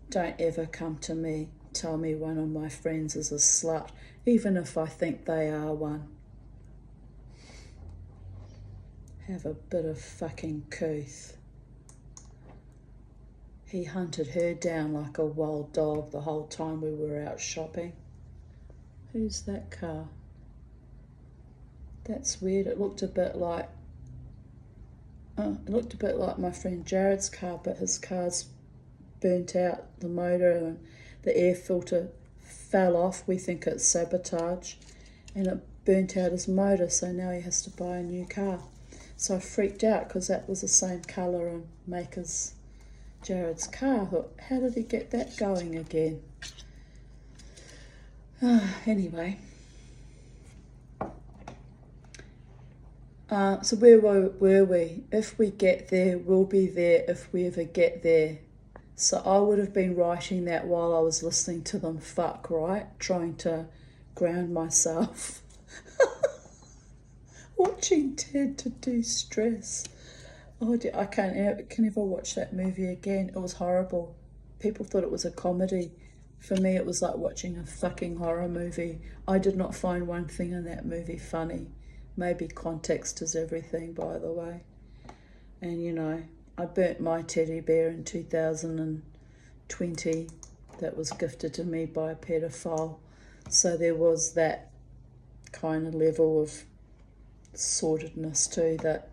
Speaker 1: don't ever come to me, tell me one of my friends is a slut, even if I think they are one. Have a bit of fucking couth. He hunted her down like a wild dog the whole time we were out shopping. Who's that car? That's weird. It looked a bit like my friend Jared's car, but his car's burnt out, the motor, and the air filter fell off. We think it's sabotage, and it burnt out his motor, so now he has to buy a new car. So I freaked out because that was the same colour and make as Jared's car. I thought, how did he get that going again? Anyway. So where were we? If we get there, we'll be there if we ever get there. So I would have been writing that while I was listening to them fuck, right? Trying to ground myself. Watching Ted to de-stress. Oh dear, I can never watch that movie again. It was horrible. People thought it was a comedy. For me, it was like watching a fucking horror movie. I did not find one thing in that movie funny. Maybe context is everything, by the way. And you know, I burnt my teddy bear in 2020 that was gifted to me by a pedophile. So there was that kind of level of sordidness too, that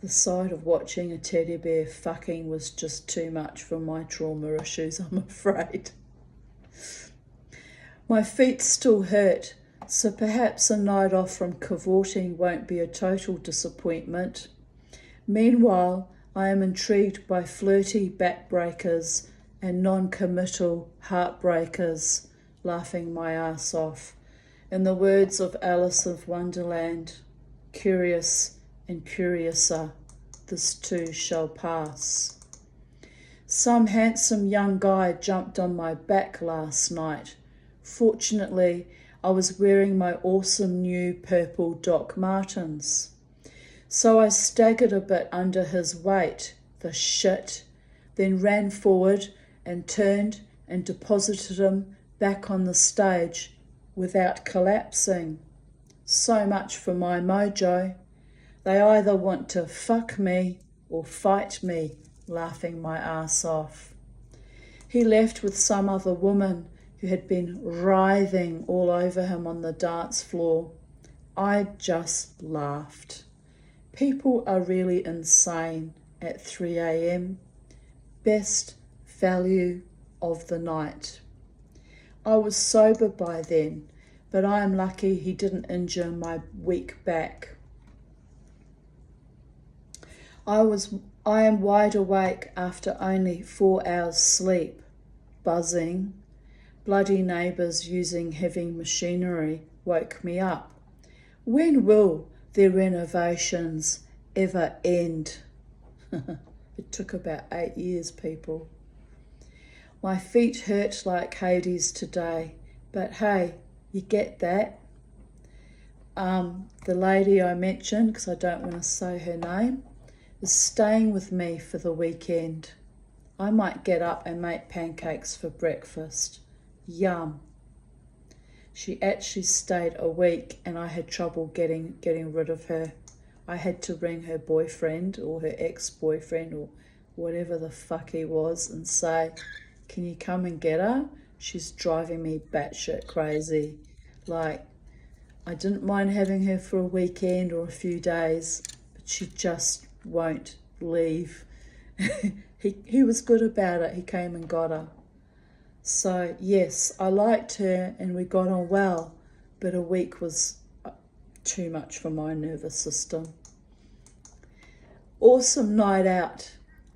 Speaker 1: the sight of watching a teddy bear fucking was just too much for my trauma issues, I'm afraid. My feet still hurt, so perhaps a night off from cavorting won't be a total disappointment. Meanwhile, I am intrigued by flirty backbreakers and non-committal heartbreakers, laughing my ass off. In the words of Alice of Wonderland, curious and curiouser, this too shall pass. Some handsome young guy jumped on my back last night. Fortunately, I was wearing my awesome new purple Doc Martens. So I staggered a bit under his weight, the shit, then ran forward and turned and deposited him back on the stage without collapsing. So much for my mojo. They either want to fuck me or fight me, laughing my ass off. He left with some other woman who had been writhing all over him on the dance floor. I just laughed. People are really insane at 3 a.m. Best value of the night. I was sober by then, but I am lucky he didn't injure my weak back. I am wide awake after only 4 hours sleep, buzzing. Bloody neighbours using heavy machinery woke me up. When will their renovations ever end? It took about 8 years, people. My feet hurt like Hades today, but hey, you get that. The lady I mentioned, because I don't want to say her name, is staying with me for the weekend. I might get up and make pancakes for breakfast. Yum. She actually stayed a week and I had trouble getting rid of her. I had to ring her boyfriend or her ex-boyfriend or whatever the fuck he was and say, can you come and get her? She's driving me batshit crazy. Like, I didn't mind having her for a weekend or a few days, but she just won't leave. He was good about it. He came and got her. So yes, I liked her and we got on well, but a week was too much for my nervous system. Awesome night out.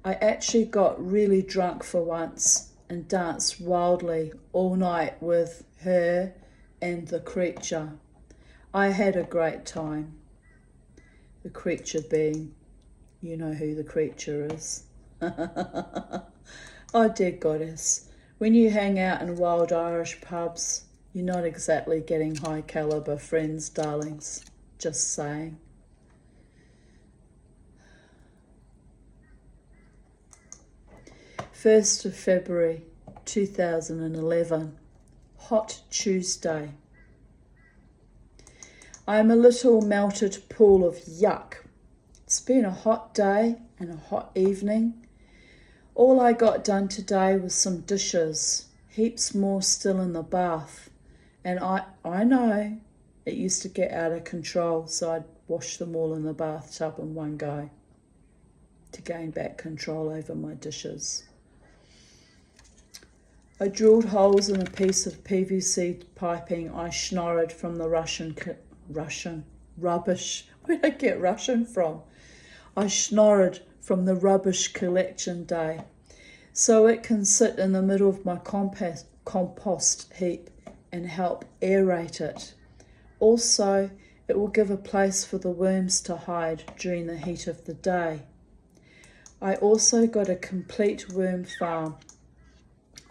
Speaker 1: I actually got really drunk for once and danced wildly all night with her and the creature. I had a great time. The creature being, you know who the creature is. Oh dear goddess. When you hang out in wild Irish pubs, you're not exactly getting high caliber friends, darlings. Just saying. First of February 2011. Hot Tuesday. I am a little melted pool of yuck. It's been a hot day and a hot evening. All I got done today was some dishes, heaps more still in the bath. And I know it used to get out of control, so I'd wash them all in the bathtub in one go to gain back control over my dishes. I drilled holes in a piece of PVC piping I schnorred from the Russian Rubbish. Where'd I get Russian from? I schnorred from the rubbish collection day, so it can sit in the middle of my compost heap and help aerate it. Also, it will give a place for the worms to hide during the heat of the day. I also got a complete worm farm.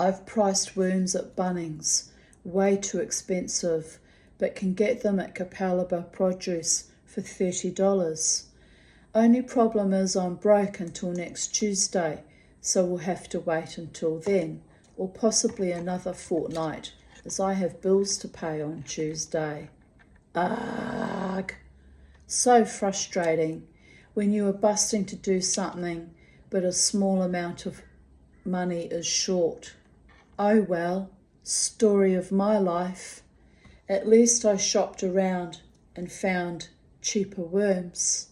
Speaker 1: I've priced worms at Bunnings, way too expensive, but can get them at Capalaba Produce for $30. Only problem is I'm broke until next Tuesday, so we'll have to wait until then, or possibly another fortnight, as I have bills to pay on Tuesday. Ugh. So frustrating when you are busting to do something, but a small amount of money is short. Oh well, story of my life. At least I shopped around and found cheaper worms.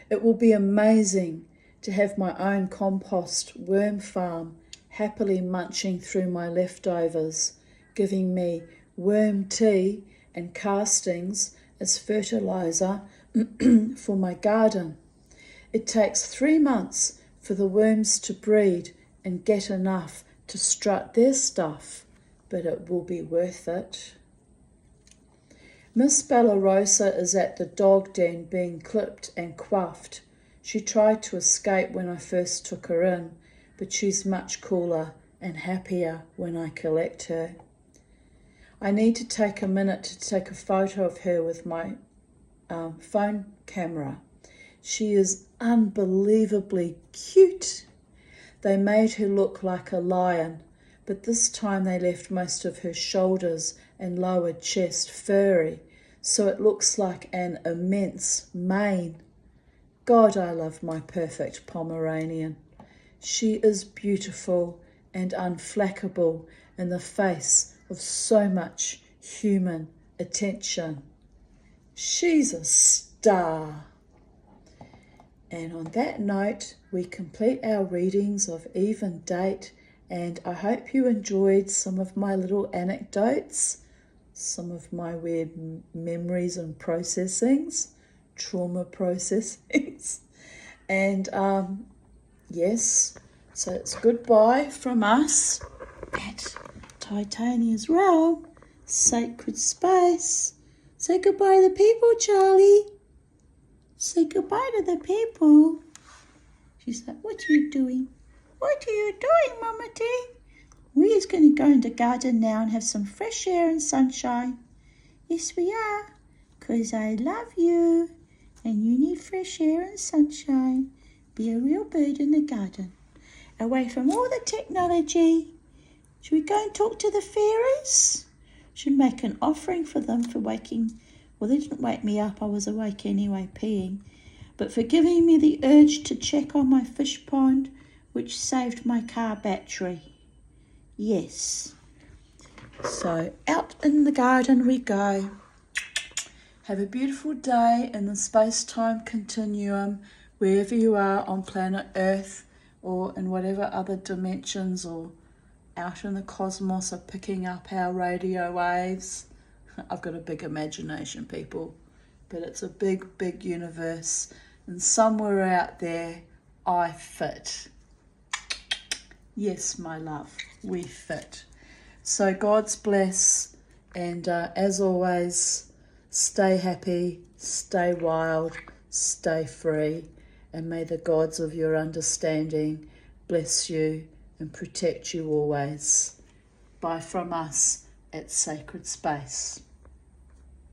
Speaker 1: It will be amazing to have my own compost worm farm happily munching through my leftovers, giving me worm tea and castings as fertiliser for my garden. It takes 3 months for the worms to breed and get enough to strut their stuff, but it will be worth it. Miss Bellarosa is at the dog den being clipped and coiffed. She tried to escape when I first took her in, but she's much cooler and happier when I collect her. I need to take a minute to take a photo of her with my phone camera. She is unbelievably cute. They made her look like a lion, but this time they left most of her shoulders and lower chest furry, so it looks like an immense mane. God, I love my perfect Pomeranian. She is beautiful and unflackable in the face of so much human attention. She's a star. And on that note, we complete our readings of Eve and Date, and I hope you enjoyed some of my little anecdotes, some of my weird memories and processings, trauma processings. And yes, so it's goodbye from us at Titania's Realm, Sacred Space. Say goodbye to the people, Charlie. Say goodbye to the people. She's like, what are you doing? What are you doing, Mama T? We're going to go in the garden now and have some fresh air and sunshine. Yes, we are, 'cause I love you, and you need fresh air and sunshine. Be a real bird in the garden, away from all the technology. Should we go and talk to the fairies? Should make an offering for them for waking. Well, they didn't wake me up. I was awake anyway, peeing. But for giving me the urge to check on my fish pond, which saved my car battery. Yes. So out in the garden we go. Have a beautiful day in the space-time continuum, wherever you are on planet Earth or in whatever other dimensions or out in the cosmos are picking up our radio waves. I've got a big imagination, people, but it's a big, big universe, and somewhere out there I fit. Yes, my love, we fit. So God's bless, and as always, stay happy, stay wild, stay free, and may the gods of your understanding bless you and protect you always. Bye from us at Sacred Space.